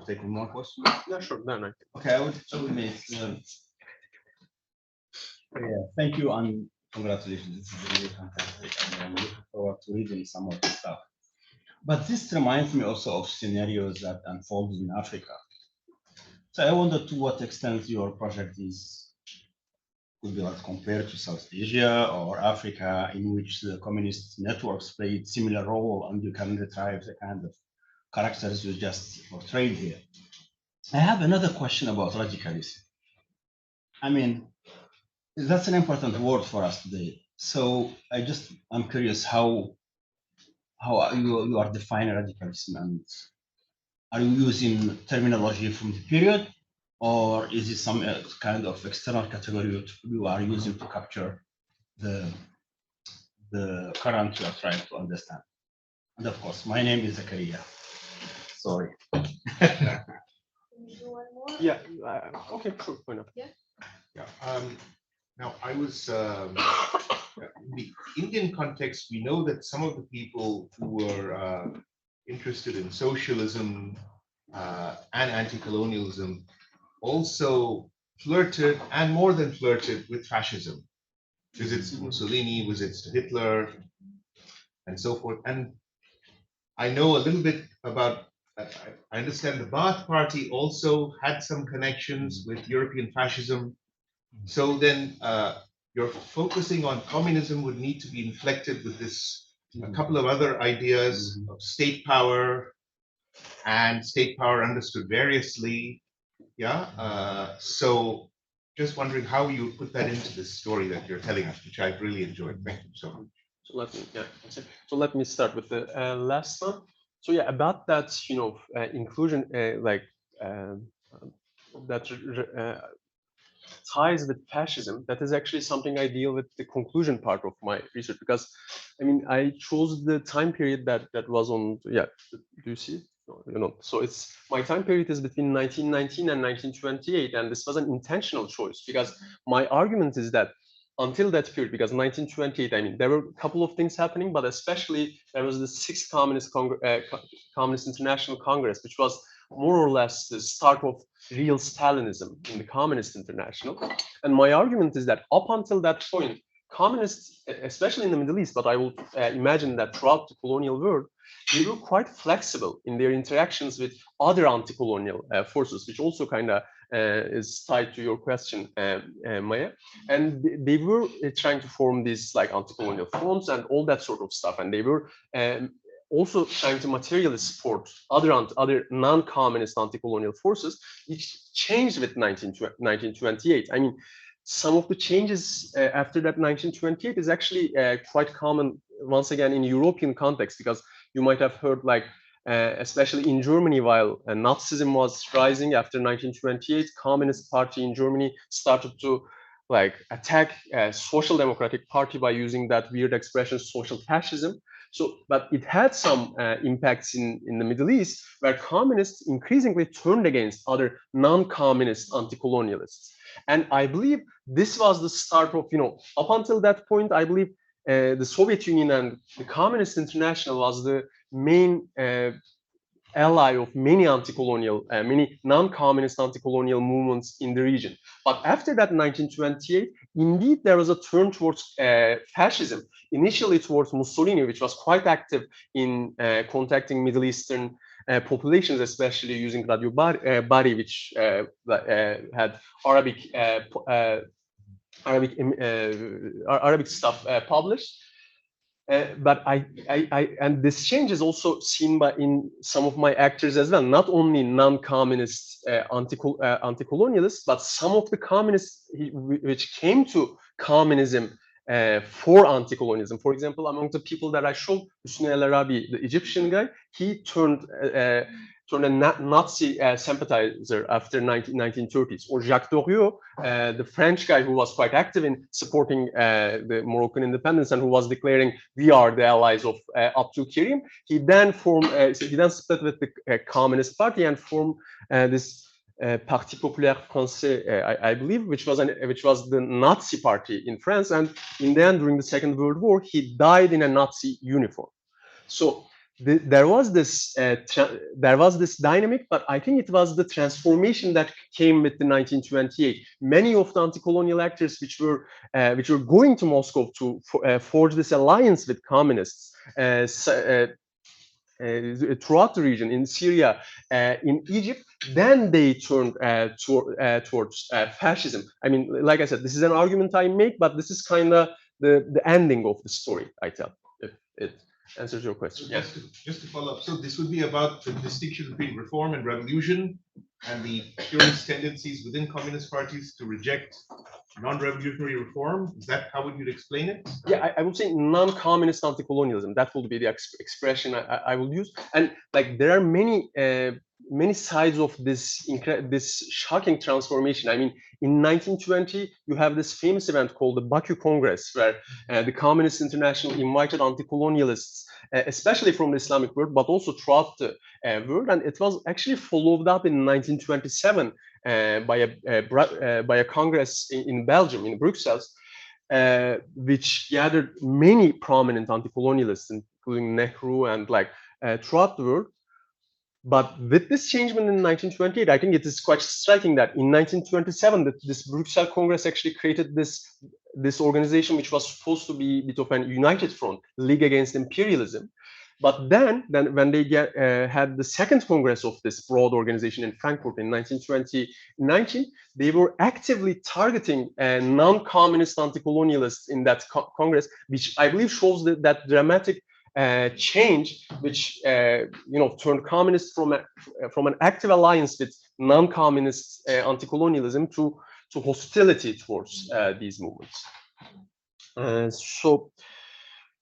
Taking more questions? Yeah, sure. No. Okay, I would make. Thank you and congratulations. This is really fantastic. And I'm looking forward to reading some of the stuff. But this reminds me also of scenarios that unfold in Africa. So I wonder to what extent your project could be like compared to South Asia or Africa, in which the communist networks played similar role, and you can retrieve the kind of characters you just portrayed here. I have another question about radicalism. I mean, that's an important word for us today. So I'm curious how you are defining radicalism, and are you using terminology from the period, or is it some kind of external category you are using to capture the current you are trying to understand? And of course, my name is Zakaria. Sorry. Yeah. Okay. Sure. Why not? Yeah. Now, I was in the Indian context. We know that some of the people who were interested in socialism and anti-colonialism also flirted, and more than flirted, with fascism. Visits to Mussolini, visits to Hitler, and so forth. And I know a little bit about. I understand the Baath Party also had some connections with European fascism. So then you're focusing on communism would need to be inflected with a couple of other ideas of state power, and state power understood variously. Yeah. So just wondering how you put that into this story that you're telling us, which I've really enjoyed. Thank you so much. So let me start with the last one. So yeah, about that, inclusion, that ties with fascism. That is actually something I deal with the conclusion part of my research, because I mean I chose the time period that was on. Yeah, do you see? No, so it's my time period is between 1919 and 1928, and this was an intentional choice because my argument is that until that period, because 1928, I mean, there were a couple of things happening, but especially there was the Sixth Communist International Congress, which was more or less the start of real Stalinism in the Communist International. And my argument is that up until that point, communists, especially in the Middle East, but I will imagine that throughout the colonial world, they were quite flexible in their interactions with other anti-colonial forces, which also kind of is tied to your question, Maya. And they were trying to form these like anti-colonial fronts and all that sort of stuff. And they were also trying to materially support other non-communist anti-colonial forces, which changed with 1928. I mean, some of the changes after that 1928 is actually quite common once again in European context, because you might have heard like especially in Germany, while Nazism was rising after 1928, Communist Party in Germany started to like attack Social Democratic Party by using that weird expression, social fascism. So, but it had some impacts in the Middle East, where communists increasingly turned against other non-communist anti-colonialists. And I believe this was the start of, up until that point, I believe the Soviet Union and the Communist International was the main ally of many anti-colonial, many non-communist anti-colonial movements in the region. But after that, 1928, indeed there was a turn towards fascism, initially towards Mussolini, which was quite active in contacting Middle Eastern populations, especially using Radio Bari, which had Arabic stuff published. But and this change is also seen in some of my actors as well, not only non-communist anti-colonialists, but some of the communists which came to communism for anti-colonialism. For example, among the people that I showed, Hüsnü El Arabi, the Egyptian guy, he turned a Nazi sympathizer after 1930s. Or Jacques Doriot, the French guy who was quite active in supporting the Moroccan independence and who was declaring we are the allies of Abdul Kerim. He then split with the Communist Party and formed this Parti Populaire Français, I believe, which was the Nazi party in France. And in the end, during the Second World War, he died in a Nazi uniform. So there was this dynamic, but I think it was the transformation that came with the 1928. Many of the anti-colonial actors which were going to Moscow to forge this alliance with communists throughout the region, in Syria, in Egypt, then they turned towards fascism. I mean, like I said, this is an argument I make, but this is kind of the ending of the story I tell, if it answers your question. So just to follow up, so this would be about the distinction between reform and revolution and the curious tendencies within communist parties to reject non-revolutionary reform. Is that how would you explain it? Yeah, I would say non-communist anti-colonialism. That would be the expression I will use. And like there are many sides of this shocking transformation. I mean, in 1920, you have this famous event called the Baku Congress, where the Communist International invited anti-colonialists, especially from the Islamic world, but also throughout the world. And it was actually followed up in 1927 by a congress in Belgium, in Brussels, which gathered many prominent anti-colonialists, including Nehru and throughout the world. But with this changement in 1928, I think it is quite striking that in 1927, this Brussels Congress actually created this organization, which was supposed to be a bit of an united front, League Against Imperialism. But then when they had the second Congress of this broad organization in Frankfurt in 1919, they were actively targeting non-communist anti-colonialists in that Congress, which I believe shows that dramatic change, which turned communists from an active alliance with non-communist anti-colonialism to hostility towards these movements. So,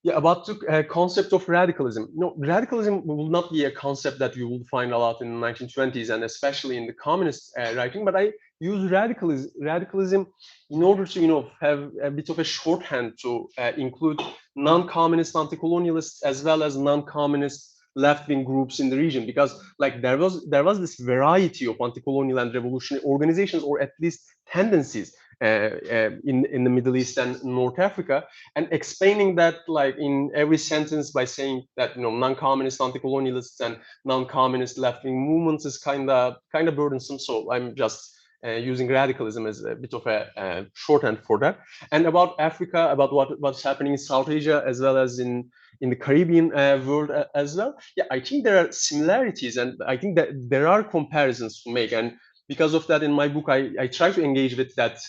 yeah, about the concept of radicalism. Radicalism will not be a concept that you will find a lot in the 1920s and especially in the communist writing. But I use radicalism in order to have a bit of a shorthand to include non-communist anti-colonialists as well as non-communist left-wing groups in the region, because there was this variety of anti-colonial and revolutionary organizations, or at least tendencies in the Middle East and North Africa, and explaining that in every sentence by saying that non-communist anti-colonialists and non-communist left-wing movements is kind of burdensome. So I'm just using radicalism as a bit of a shorthand for that. And about Africa, about what's happening in South Asia as well as in the Caribbean world as well. Yeah, I think there are similarities, and I think that there are comparisons to make. And because of that, in my book, I try to engage with that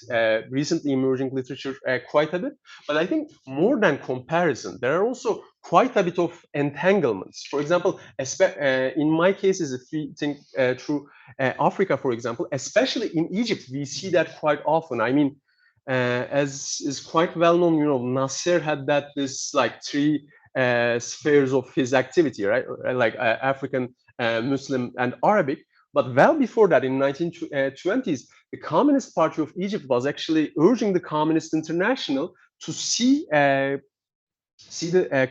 recently emerging literature quite a bit. But I think more than comparison, there are also quite a bit of entanglements. For example, in my cases, if we think through Africa, for example, especially in Egypt, we see that quite often. I mean, as is quite well known, Nasser had this three spheres of his activity, right? African, Muslim, and Arabic. But well before that, in 1920s, the Communist Party of Egypt was actually urging the Communist International to see the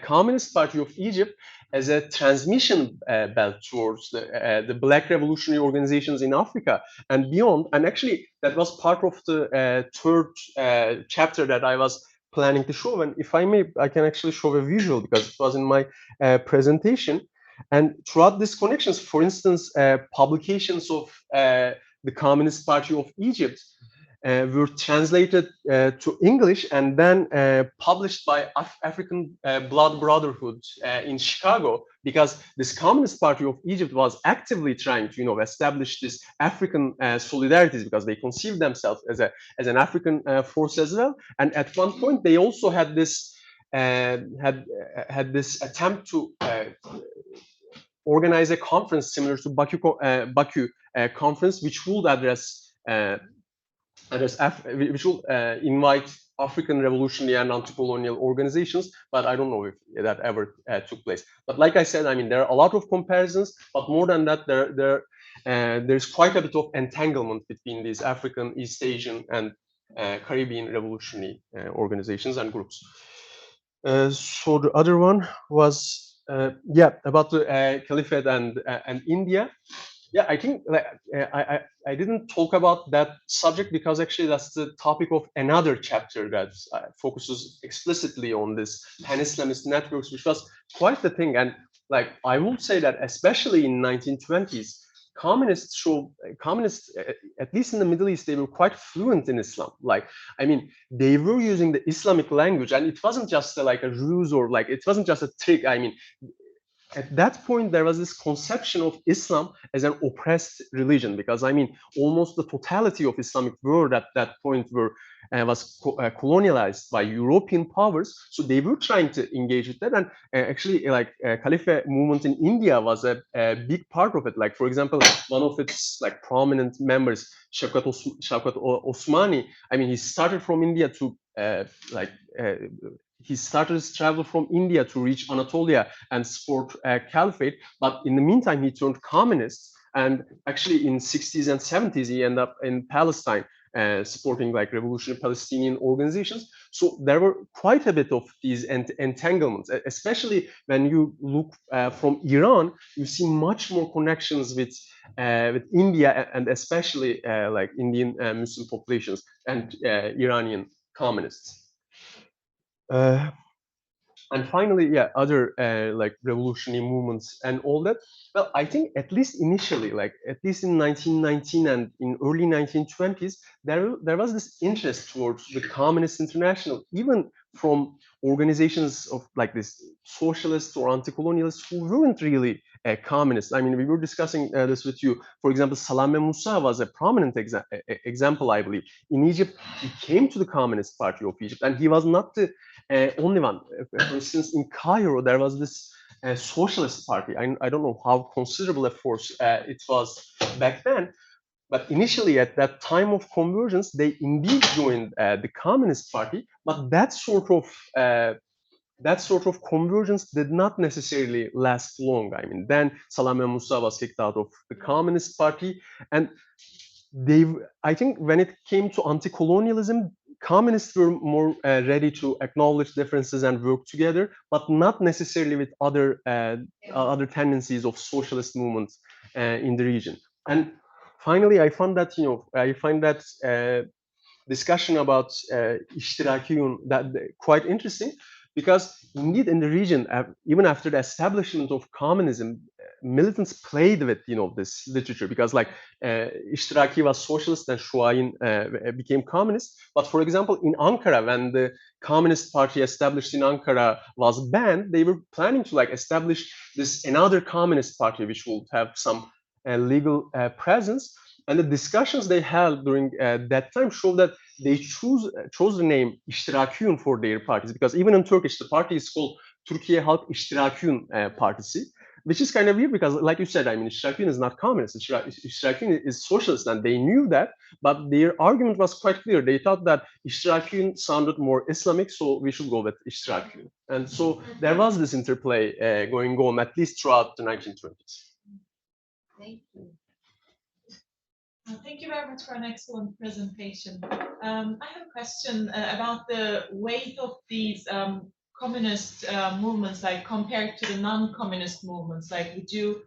Communist Party of Egypt as a transmission belt towards the Black revolutionary organizations in Africa and beyond. And actually, that was part of the third chapter that I was planning to show. And if I may, I can actually show a visual because it was in my presentation. And throughout these connections, for instance, publications of the Communist Party of Egypt were translated to English and then published by African Blood Brotherhood in Chicago, because this Communist Party of Egypt was actively trying to, establish this African solidarities, because they conceived themselves as an African force as well. And at one point, they also had this had this attempt to organize a conference similar to Baku conference, which would address which will invite African revolutionary and anti-colonial organizations, but I don't know if that ever took place. But like I said, I mean, there are a lot of comparisons, but more than that, there's quite a bit of entanglement between these African, East Asian, and Caribbean revolutionary organizations and groups. So the other one was, about the caliphate and India. Yeah, I think I didn't talk about that subject because actually that's the topic of another chapter that focuses explicitly on this pan-Islamist networks, which was quite the thing. And like I would say that especially in 1920s, communists, at least in the Middle East, they were quite fluent in Islam. Like, I mean, they were using the Islamic language, and it wasn't just like a ruse or like it wasn't just a trick. I mean, at that point, there was this conception of Islam as an oppressed religion, because I mean, almost the totality of Islamic world at that point was colonialized by European powers. So they were trying to engage with that, and actually, like Caliphate movement in India was a big part of it. Like, for example, one of its like prominent members, Shafkat Osmani. I mean, he started from India to he started his travel from India to reach Anatolia and support caliphate. But in the meantime, he turned communist. And actually in 60s and 70s, he ended up in Palestine supporting like revolutionary Palestinian organizations. So there were quite a bit of these entanglements, especially when you look from Iran, you see much more connections with India and especially like Indian Muslim populations and Iranian communists. And finally, other like revolutionary movements and all that. Well, I think at least initially, like at least in 1919 and in early 1920s, there was this interest towards the Communist International, even from organizations of like this socialists or anti-colonialists who weren't really communists. I mean, we were discussing this with you. For example, Salam Moussa was a prominent example, I believe. In Egypt, he came to the Communist Party of Egypt, and he was not the only one. For instance, in Cairo, there was this socialist party. I don't know how considerable a force it was back then, but initially at that time of convergence, they indeed joined the Communist Party. But that sort of convergence did not necessarily last long. I mean, then Salam Moussa was kicked out of the Communist Party, and I think when it came to anti-colonialism, communists were more ready to acknowledge differences and work together, but not necessarily with other tendencies of socialist movements in the region. And finally, I find that discussion about iştirakiyun that quite interesting, because indeed in the region, even after the establishment of communism, militants played with this literature, because like İştiraki was socialist and Shuayin became communist. But for example, in Ankara, when the Communist Party established in Ankara was banned, they were planning to like establish this another communist party which would have some legal presence. And the discussions they held during that time show that they chose the name İştirakiyun for their parties, because even in Turkish, the party is called Türkiye Halk İştirakiyun Partisi, which is kind of weird because, like you said, I mean, İştirakiyun is not communist. İştirakiyun is socialist, and they knew that, but their argument was quite clear. They thought that İştirakiyun sounded more Islamic, so we should go with İştirakiyun. And so there was this interplay going on, at least throughout the 1920s. Thank you. Thank you very much for an excellent presentation. I have a question about the weight of these communist movements, like compared to the non-communist movements. Like, would you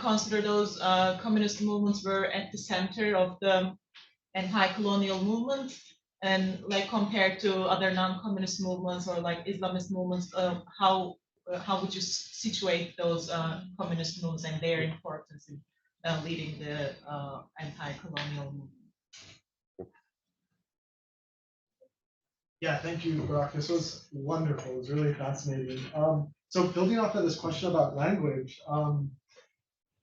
consider those communist movements were at the center of the anti-colonial movement, and like compared to other non-communist movements or like Islamist movements, how how would you situate those communist movements and their importance in leading the anti-colonial movement? Yeah, thank you, Burak. This was wonderful. It was really fascinating. So building off of this question about language,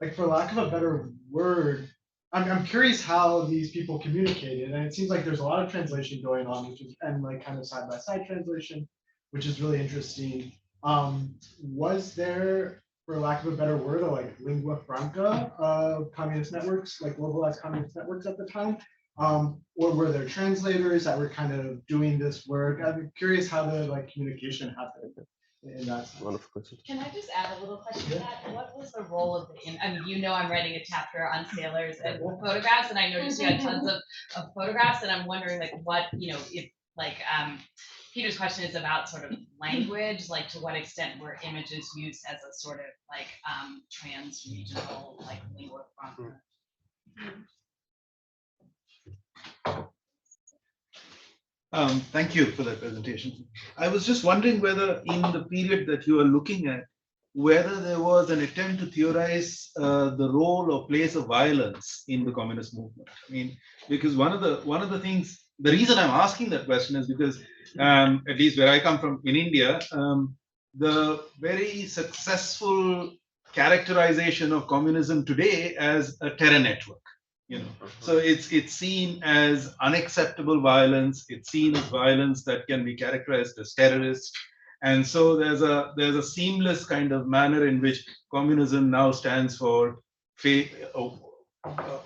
like for lack of a better word, I'm curious how these people communicated, and it seems like there's a lot of translation going on, which is and like kind of side by side translation, which is really interesting. Was there, for lack of a better word, a like lingua franca of communist networks, like globalized communist networks at the time? Or were there translators that were kind of doing this work? I'm curious how the like communication happened in that sense. Wonderful question. Can I just add a little question to that? What was the role of the, I mean, you know, I'm writing a chapter on sailors and photographs, and I noticed you had tons of photographs, and I'm wondering like what, you know, if like, Peter's question is about sort of language, like to what extent were images used as a sort of like trans-regional like lingua franca? Thank you for that presentation. I was just wondering whether in the period that you are looking at, whether there was an attempt to theorize the role or place of violence in the communist movement. I mean, because one of the things, the reason I'm asking that question is because at least where I come from in India, the very successful characterization of communism today as a terror network. You know, so it's seen as unacceptable violence. It's seen as violence that can be characterized as terrorist, and so there's a seamless kind of manner in which communism now stands for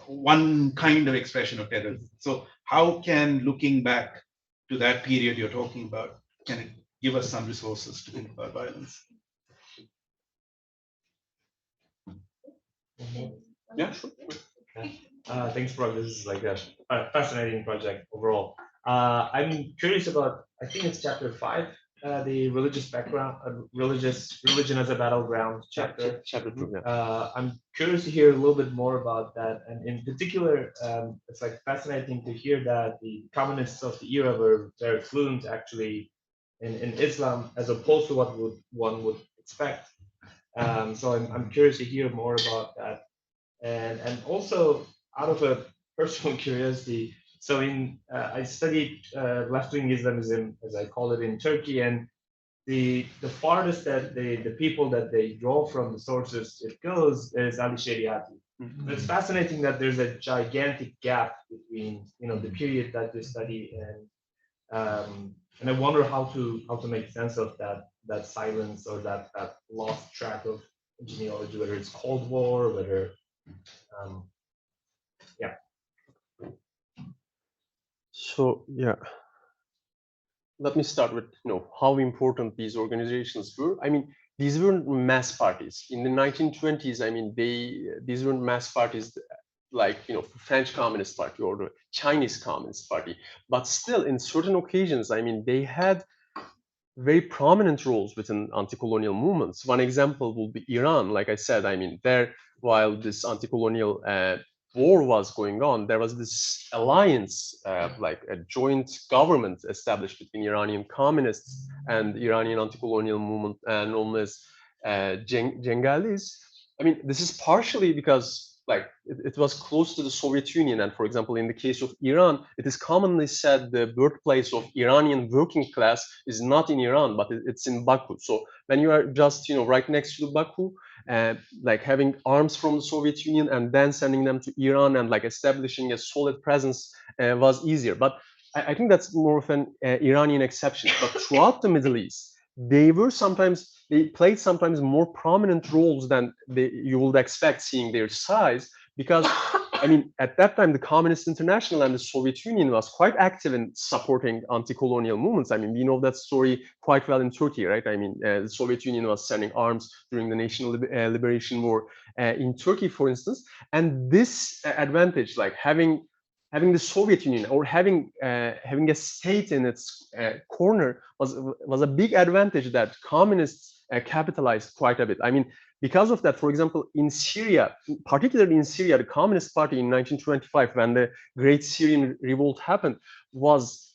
one kind of expression of terrorism. So how can, looking back to that period you're talking about, can it give us some resources to think about violence? Yeah, sure. Thanks, Burak. This is like a fascinating project overall. I'm curious about, I think it's chapter 5, the religious background, religion as a battleground chapter. Chapter 2, yeah. I'm curious to hear a little bit more about that, and in particular, it's like fascinating to hear that the communists of the era were very fluent actually in Islam, as opposed to what one would expect. So I'm curious to hear more about that, and also out of a personal curiosity. So I studied left-wing Islamism, as I call it, in Turkey, and the farthest that the people that they draw from the sources it goes is Ali Shariati. Mm-hmm. It's fascinating that there's a gigantic gap between, you know, the period that they study and I wonder how to make sense of that silence or that lost track of genealogy, whether it's Cold War, whether yeah. So yeah, let me start with how important these organizations were. I mean, these weren't mass parties in the 1920s. I mean, these weren't mass parties like French Communist Party or the Chinese Communist Party, but still in certain occasions, I mean, they had very prominent roles within anti-colonial movements. One example will be Iran. Like I said, I mean, while this anti-colonial war was going on, there was this alliance, like a joint government established between Iranian communists and Iranian anti-colonial movement, known as Jengalis. I mean, this is partially because it was close to the Soviet Union, and for example, in the case of Iran, it is commonly said the birthplace of Iranian working class is not in Iran, but it's in Baku. So when you are just right next to Baku, like having arms from the Soviet Union and then sending them to Iran and like establishing a solid presence was easier. But I think that's more of an Iranian exception. But throughout the Middle East, they played sometimes more prominent roles than you would expect, seeing their size, because I mean, at that time, the Communist International and the Soviet Union was quite active in supporting anti-colonial movements. I mean, we know that story quite well in Turkey, right? I mean, the Soviet Union was sending arms during the National Liberation War in Turkey, for instance. And this advantage, like having the Soviet Union or having a state in its corner was a big advantage that communists capitalized quite a bit. I mean, because of that, for example, in Syria, particularly in Syria, the Communist Party in 1925, when the Great Syrian Revolt happened, was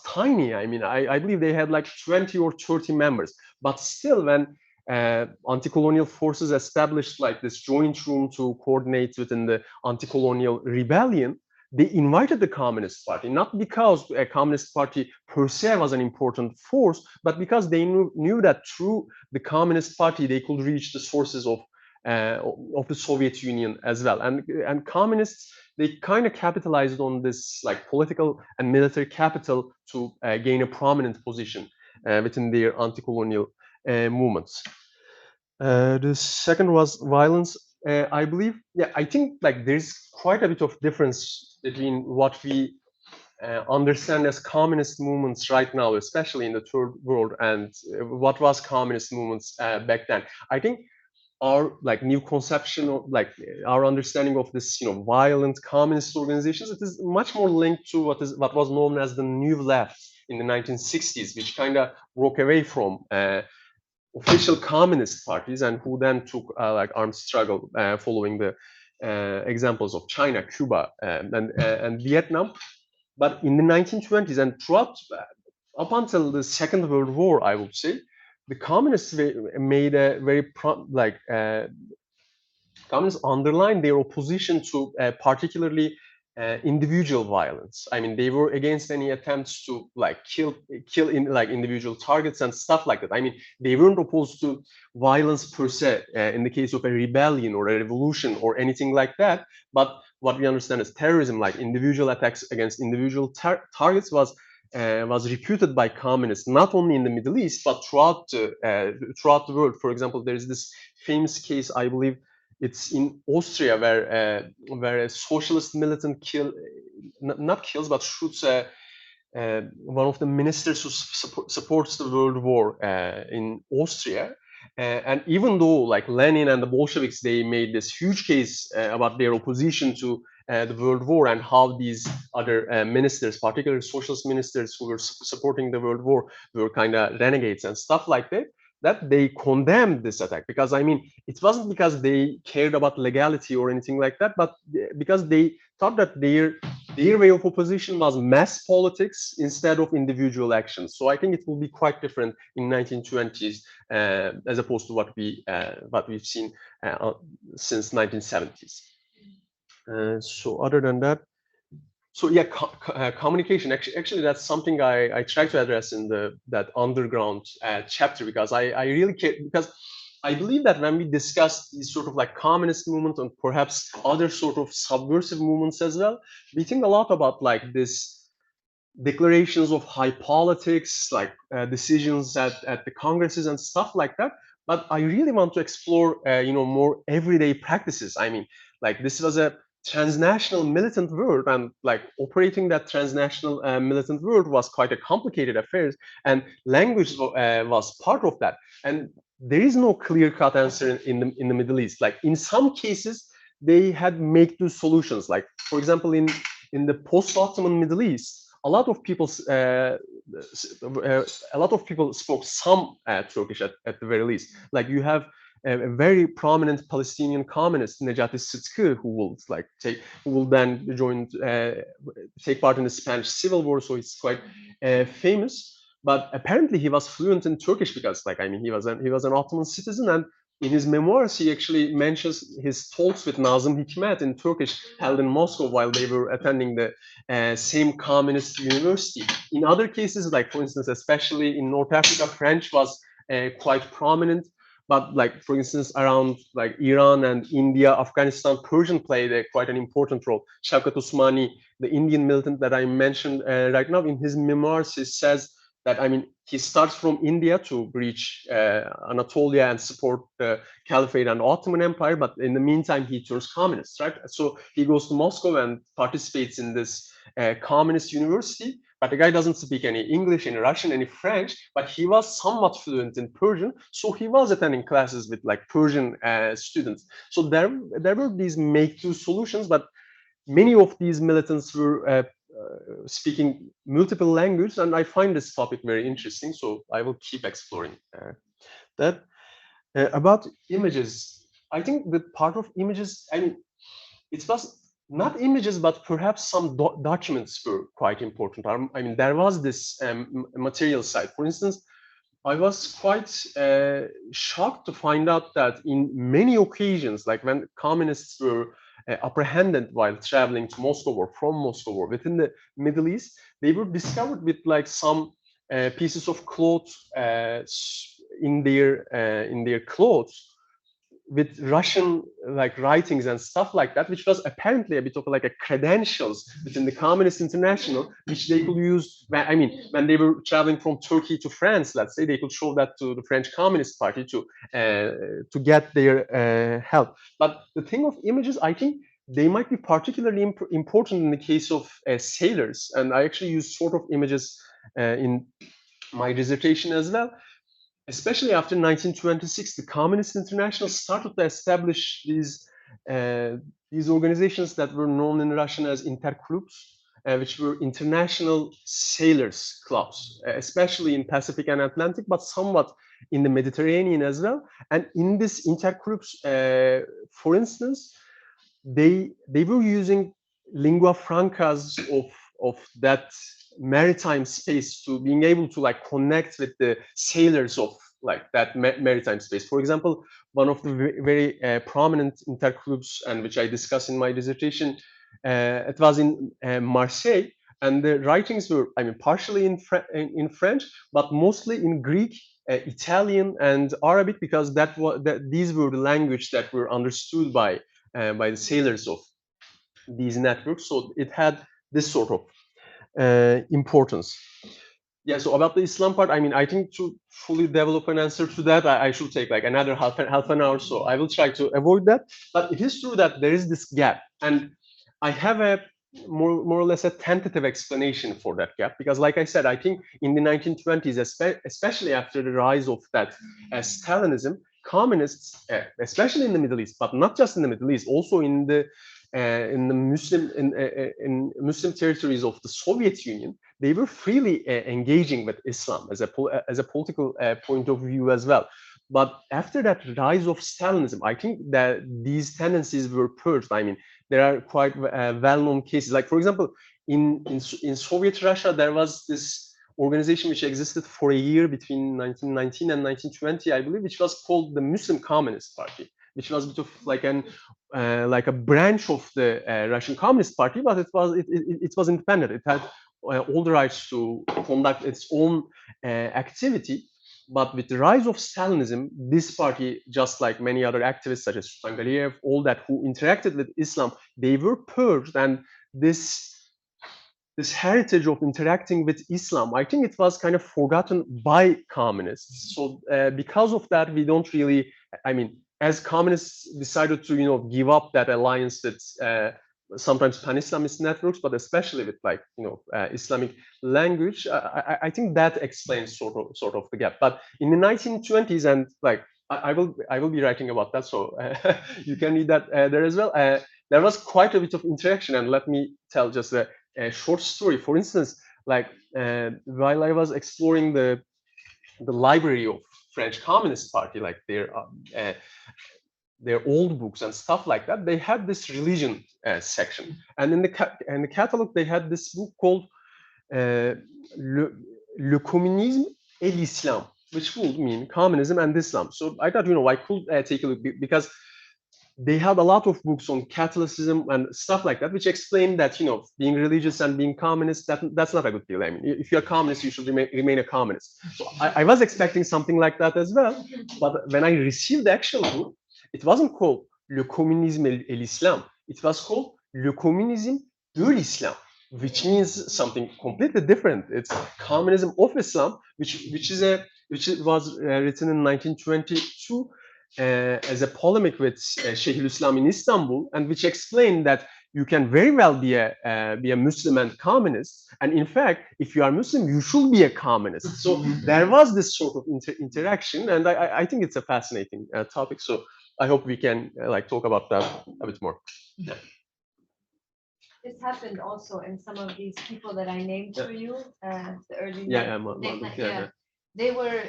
tiny. I mean, I believe they had like 20 or 30 members. But still, when anti-colonial forces established like this joint room to coordinate within the anti-colonial rebellion, they invited the Communist Party, not because a Communist Party per se was an important force, but because they knew that through the Communist Party, they could reach the sources of the Soviet Union as well. And communists, they kind of capitalized on this like political and military capital to gain a prominent position within their anti-colonial movements. The second was violence. I believe, yeah, I think like there's quite a bit of difference between what we understand as communist movements right now, especially in the third world, and what was communist movements back then. I think our like new conception of like our understanding of this, you know, violent communist organizations, it is much more linked to what was known as the New Left in the 1960s, which kind of broke away from official communist parties and who then took like armed struggle following the examples of China, Cuba, and Vietnam. But in the 1920s and throughout up until the Second World War, I would say, the communists made a very communists underlined their opposition to particularly individual violence. I mean, they were against any attempts to like kill in like individual targets and stuff like that. I mean, they weren't opposed to violence per se in the case of a rebellion or a revolution or anything like that. But what we understand as terrorism, like individual attacks against individual targets, was reputed by communists not only in the Middle East but throughout the world. For example, there is this famous case, I believe it's in Austria, where a socialist militant not kills but shoots one of the ministers who supports the World War in Austria. And even though like Lenin and the Bolsheviks, they made this huge case about their opposition to the World War and how these other ministers, particularly socialist ministers who were supporting the World War, were kind of renegades and stuff like that, that they condemned this attack. Because I mean, it wasn't because they cared about legality or anything like that, but because they thought that their way of opposition was mass politics instead of individual actions. So I think it will be quite different in 1920s as opposed to what we've seen since 1970s. So other than that, so yeah, communication. Actually, that's something I try to address in that underground chapter, because I really care, because I believe that when we discuss these sort of like communist movement and perhaps other sort of subversive movements as well, we think a lot about like this declarations of high politics, like decisions at the congresses and stuff like that. But I really want to explore, you know, more everyday practices. I mean, like this was a transnational militant world, and like operating that transnational militant world was quite a complicated affair, and language was part of that. And there is no clear-cut answer in the Middle East. Like in some cases, they had make-do solutions. Like for example, in the post-Ottoman Middle East, a lot of people spoke some Turkish at the very least. Like you have a very prominent Palestinian communist, Necati Sıtkı, who will then take part in the Spanish Civil War, so it's quite famous. But apparently he was fluent in Turkish because, like, I mean, he was an Ottoman citizen, and in his memoirs he actually mentions his talks with Nazım Hikmet in Turkish held in Moscow while they were attending the same communist university. In other cases, like for instance, especially in North Africa, French was quite prominent. But like, for instance, around like Iran and India, Afghanistan, Persian played quite an important role. Shavkat Usmani, the Indian militant that I mentioned right now, in his memoirs, he says that, I mean, he starts from India to reach Anatolia and support the Caliphate and Ottoman Empire, but in the meantime, he turns communist, right? So he goes to Moscow and participates in this communist university. But the guy doesn't speak any English, any Russian, any French, but he was somewhat fluent in Persian. So he was attending classes with like Persian students. So there were these make-do solutions, but many of these militants were speaking multiple languages, and I find this topic very interesting. So I will keep exploring that. About images, I think the part of images, I mean, it was not images, but perhaps some documents were quite important. I mean, there was this material side. For instance, I was quite shocked to find out that in many occasions, like when communists were apprehended while traveling to Moscow or from Moscow or within the Middle East, they were discovered with like some pieces of cloth in their clothes with Russian like writings and stuff like that, which was apparently a bit of like a credentials within the Communist International, which they could use. I mean, when they were traveling from Turkey to France, let's say, they could show that to the French Communist Party to get their help. But the thing of images, I think they might be particularly important in the case of sailors, and I actually used sort of images in my dissertation as well. Especially after 1926, the Communist International started to establish these organizations that were known in Russian as interklubs, which were international sailors clubs, especially in Pacific and Atlantic, but somewhat in the Mediterranean as well. And in this interklubs, for instance, they were using lingua francas of that maritime space to being able to like connect with the sailors of like that maritime space. For example, one of the very prominent interclubs, and which I discuss in my dissertation, it was in Marseille, and the writings were, I mean, partially in French, but mostly in Greek, Italian, and Arabic, because these were the language that were understood by the sailors of these networks. So it had this sort of importance. Yeah, so about the Islam part, I mean, I think to fully develop an answer to that, I should take like another half an hour, so I will try to avoid that. But it is true that there is this gap, and I have a more or less a tentative explanation for that gap, because like I said, I think in the 1920s, especially after the rise of that Stalinism, communists, especially in the Middle East, but not just in the Middle East, also in the Muslim territories of the Soviet Union, they were freely engaging with Islam as a political point of view as well. But after that rise of Stalinism, I think that these tendencies were purged. I mean, there are quite well-known cases. Like, for example, in Soviet Russia, there was this organization which existed for a year between 1919 and 1920, I believe, which was called the Muslim Communist Party, which was a bit of like a branch of the Russian Communist Party, but it was independent. It had all the rights to conduct its own activity. But with the rise of Stalinism, this party, just like many other activists such as Sultan all that who interacted with Islam, they were purged, and this heritage of interacting with Islam, I think it was kind of forgotten by communists. So because of that, we don't really, I mean, as communists decided to, give up that alliance with sometimes pan-Islamist networks, but especially with like, Islamic language, I think that explains sort of the gap. But in the 1920s, and like, I will be writing about that, so you can read that there as well. There was quite a bit of interaction, and let me tell just a short story. For instance, like while I was exploring the library of French Communist Party, like their old books and stuff like that, they had this religion section, and in the catalog they had this book called Le Communisme et l'Islam, which would mean communism and Islam. So I thought, I could take a look, because they had a lot of books on Catholicism and stuff like that, which explained that, being religious and being communist, that's not a good deal. I mean, if you're a communist, you should remain a communist. So I was expecting something like that as well. But when I received the actual book, it wasn't called Le Communisme et l'Islam. It was called Le Communisme de l'Islam, which means something completely different. It's communism of Islam, which was written in 1922. As a polemic with Sheikh al-Islam in Istanbul, and which explained that you can very well be a Muslim and communist, and in fact, if you are Muslim, you should be a communist. So there was this sort of interaction, and I think it's a fascinating topic. So I hope we can talk about that a bit more. Yeah. This happened also in some of these people that I named for you, the early. They were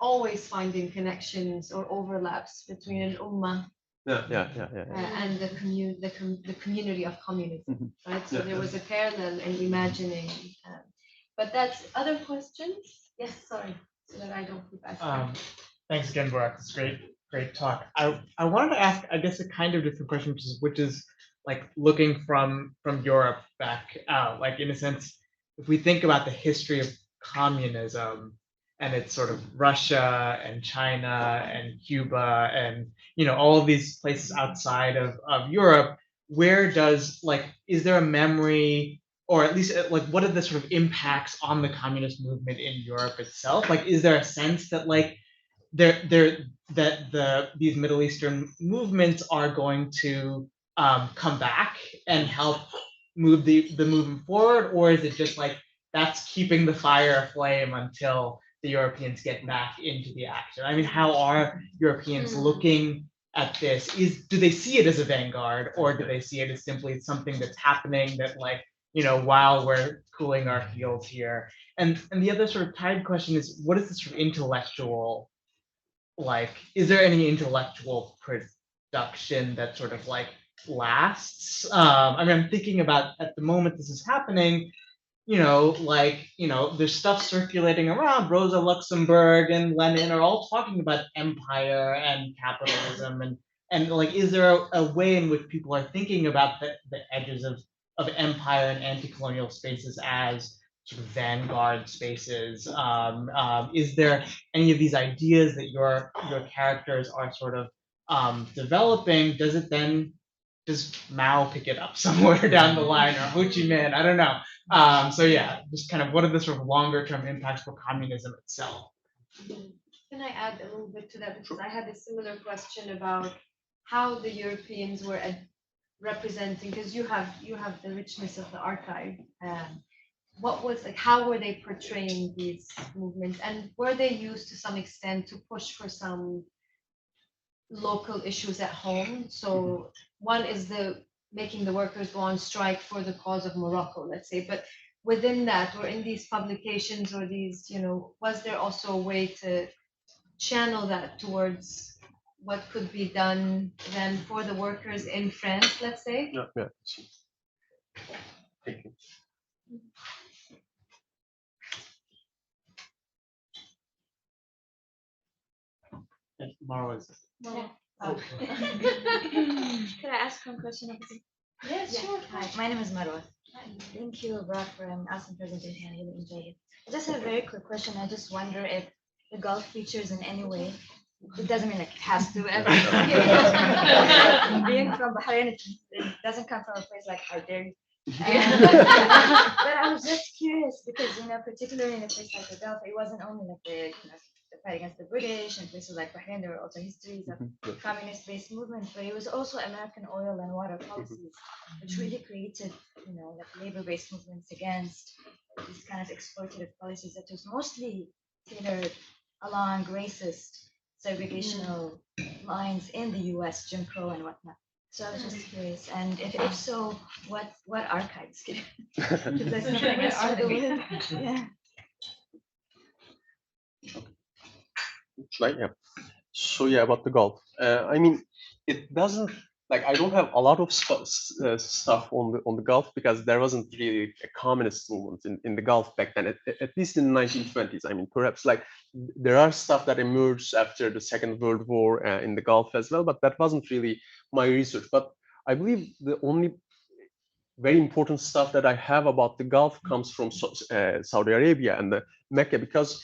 always finding connections or overlaps between an ummah and the community of communism, right? So there was a parallel in imagining. But that's other questions. Yes, sorry. so that I don't keep asking. Thanks again, Burak. It's great talk. I wanted to ask, I guess, a kind of different question, which is like looking from Europe back out. Like in a sense, if we think about the history of communism and it's sort of Russia and China and Cuba and all of these places outside of Europe, where does is there a memory, or at least like what are the sort of impacts on the communist movement in Europe itself? Like, is there a sense that these Middle Eastern movements are going to come back and help move the movement forward, or is it just like that's keeping the fire aflame until the Europeans get back into the action? I mean, how are Europeans looking at this? Do they see it as a vanguard, or do they see it as simply something that's happening that while we're cooling our heels here? And the other sort of tied question is, what is the sort of intellectual, is there any intellectual production that sort of lasts? I mean, I'm thinking about at the moment this is happening, there's stuff circulating around. Rosa Luxemburg and Lenin are all talking about empire and capitalism, and is there a way in which people are thinking about the edges of empire and anti-colonial spaces as sort of vanguard spaces? Is there any of these ideas that your characters are sort of developing? Does Mao pick it up somewhere down the line, or Ho Chi Minh? I don't know. So yeah, just kind of what are the sort of longer term impacts for communism itself? Can I add a little bit to that? Because I had a similar question about how the Europeans were representing, because you have the richness of the archive. How were they portraying these movements, and were they used to some extent to push for some local issues at home? So one is making the workers go on strike for the cause of Morocco, let's say, but within that, or in these publications, or these, was there also a way to channel that towards what could be done then for the workers in France, let's say? Yeah. Thank you. Marwa. Can I ask one question? Yes, sure. Hi, my name is Marwa. Thank you, Burak, for an awesome presentation. I really enjoyed it. I just have a very quick question. I just wonder if the Gulf features in any way. It doesn't mean it has to ever. Being from Bahrain, it doesn't come from a place like Algeria. But I was just curious because, particularly in a place like the Gulf, it wasn't only like the fight against the British, and places like Bahrain, there were also histories of communist-based movements, but it was also American oil and water policies, which really created, labor-based movements against these kind of exploitative policies that was mostly tailored along racist, segregational lines in the U.S., Jim Crow and whatnot. So I was just curious, and if so, what archives? Because that's something I struggle with. Yeah. So yeah, about the Gulf. I mean, it doesn't I don't have a lot of stuff on the Gulf, because there wasn't really a communist movement in the Gulf back then, at least in the 1920s. I mean, perhaps there are stuff that emerged after the Second World War in the Gulf as well, but that wasn't really my research. But I believe the only very important stuff that I have about the Gulf comes from Saudi Arabia and the Mecca, because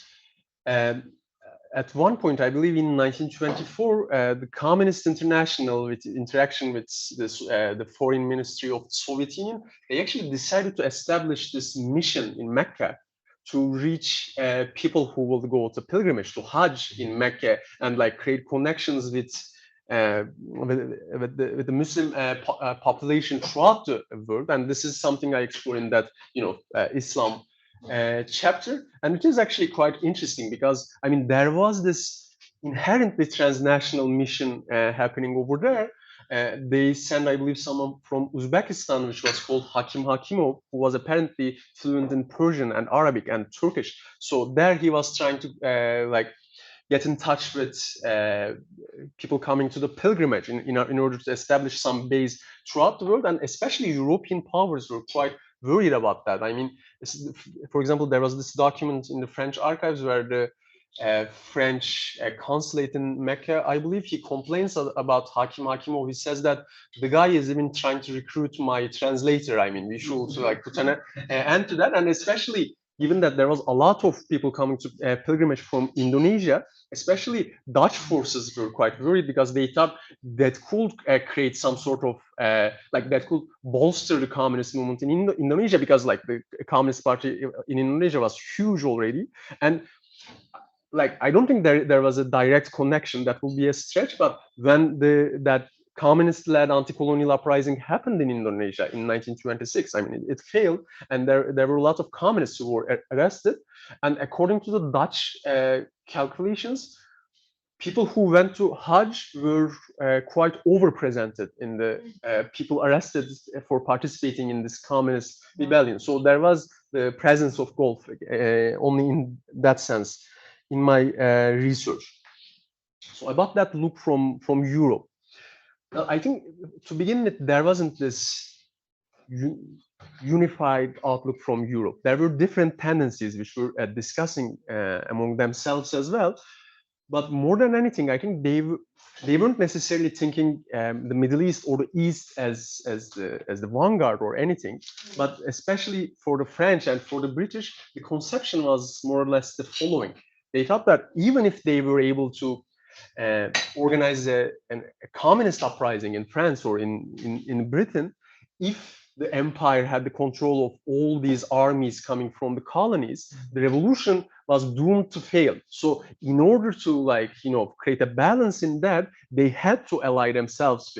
at one point, I believe in 1924, the Communist International, with interaction with the Foreign Ministry of the Soviet Union, they actually decided to establish this mission in Mecca to reach people who will go to pilgrimage, to Hajj in Mecca, and create connections with the Muslim population throughout the world. And this is something I explore in that Islam chapter, and it is actually quite interesting, because I mean there was this inherently transnational mission happening over there. They sent, I believe, someone from Uzbekistan, which was called Hakim Hakimov, who was apparently fluent in Persian and Arabic and Turkish. So there he was trying to get in touch with people coming to the pilgrimage in order to establish some base throughout the world, and especially European powers were quite worried about that. I mean, for example, there was this document in the French archives where French consulate in Mecca, I believe he complains about Hakim Hakimov. He says that the guy is even trying to recruit my translator. I mean, we should also like put an end to that. And especially given that there was a lot of people coming to pilgrimage from Indonesia, especially Dutch forces were quite worried because they thought that could create some sort of like that could bolster the communist movement in Indonesia, because like the Communist Party in Indonesia was huge already. And like I don't think there was a direct connection. That will be a stretch. But when that communist-led anti-colonial uprising happened in Indonesia in 1926, I mean, it failed, and there were a lot of communists who were arrested. And according to the Dutch calculations, people who went to Hajj were quite overrepresented in the people arrested for participating in this communist rebellion. So there was the presence of Gulf only in that sense in my research. So about that look from Europe, I think to begin with, there wasn't this unified outlook from Europe. There were different tendencies which were discussing among themselves as well. But more than anything, I think they weren't necessarily thinking the Middle East or the East as the vanguard or anything. But especially for the French and for the British, the conception was more or less the following. They thought that even if they were able to organize a communist uprising in France or in Britain, if the empire had the control of all these armies coming from the colonies, the revolution was doomed to fail. So in order to like, create a balance in that, they had to ally themselves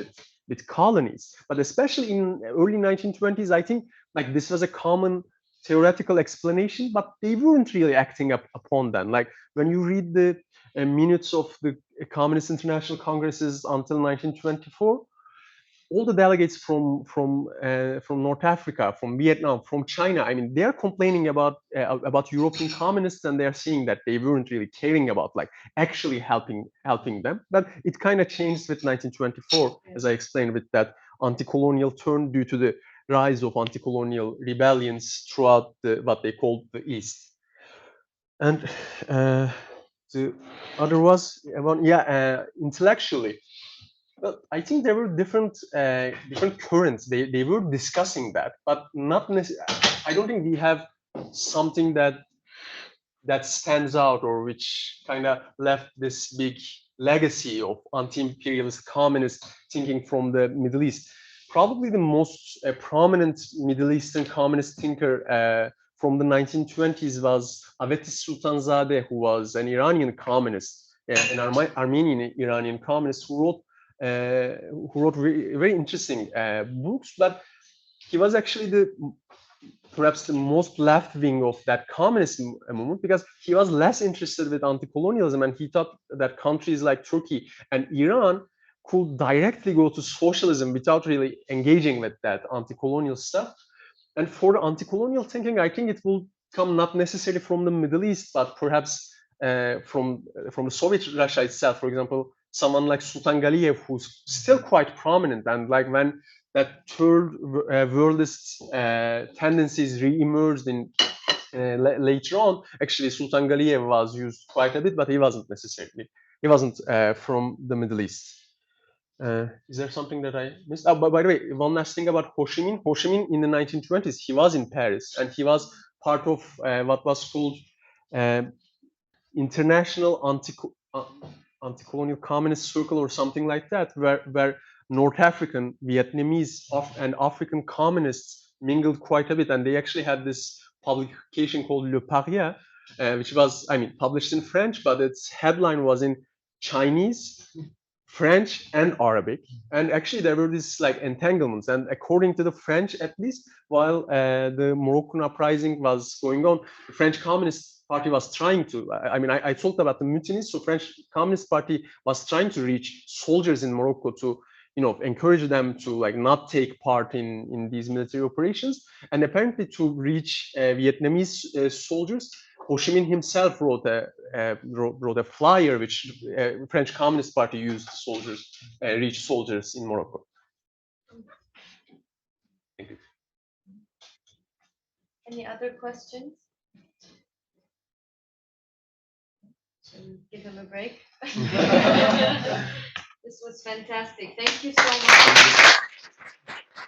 with colonies. But especially in early 1920s, I think like this was a common theoretical explanation, but they weren't really acting upon that. Like when you read the minutes of the Communist International Congresses until 1924, all the delegates from North Africa, from Vietnam, from China, I mean, they're complaining about European communists, and they're saying that they weren't really caring about like actually helping them. But it kind of changed with 1924, as I explained, with that anti-colonial turn due to the rise of anti-colonial rebellions throughout what they called the East. And the other was intellectually. Well, I think there were different currents. They were discussing that, but not necessarily. I don't think we have something that stands out or which kind of left this big legacy of anti-imperialist communist thinking from the Middle East. Probably the most prominent Middle Eastern communist thinker from the 1920s was Avetis Sultanzadeh, who was an Iranian communist, an Armenian Iranian communist who wrote very, very interesting books. But he was actually perhaps the most left wing of that communist movement, because he was less interested with anti-colonialism, and he thought that countries like Turkey and Iran could directly go to socialism without really engaging with that anti-colonial stuff. And for the anti-colonial thinking, I think it will come not necessarily from the Middle East, but perhaps from the Soviet Russia itself. For example, someone like Sultan Galiyev, who's still quite prominent, and like when that third worldist tendencies re-emerged in later on, actually Sultan Galiyev was used quite a bit, but he wasn't from the Middle East. Is there something that I missed? Oh, by the way, one last thing about Ho Chi Minh. Ho Chi Minh in the 1920s, he was in Paris, and he was part of what was called International Anti-Colonial Communist Circle or something like that, where North African, Vietnamese, and African communists mingled quite a bit, and they actually had this publication called Le Paria, which was, published in French, but its headline was in Chinese, French, and Arabic. And actually there were these like entanglements, and according to the French, at least, while the Moroccan uprising was going on, the French Communist Party was trying to, I talked about the mutinies, so French Communist Party was trying to reach soldiers in Morocco to, encourage them to like not take part in these military operations. And apparently to reach Vietnamese soldiers, Ho Chi Minh himself wrote a flyer which French Communist Party used to reach soldiers in Morocco. Thank you. Any other questions? and give him a break. This was fantastic. Thank you so much.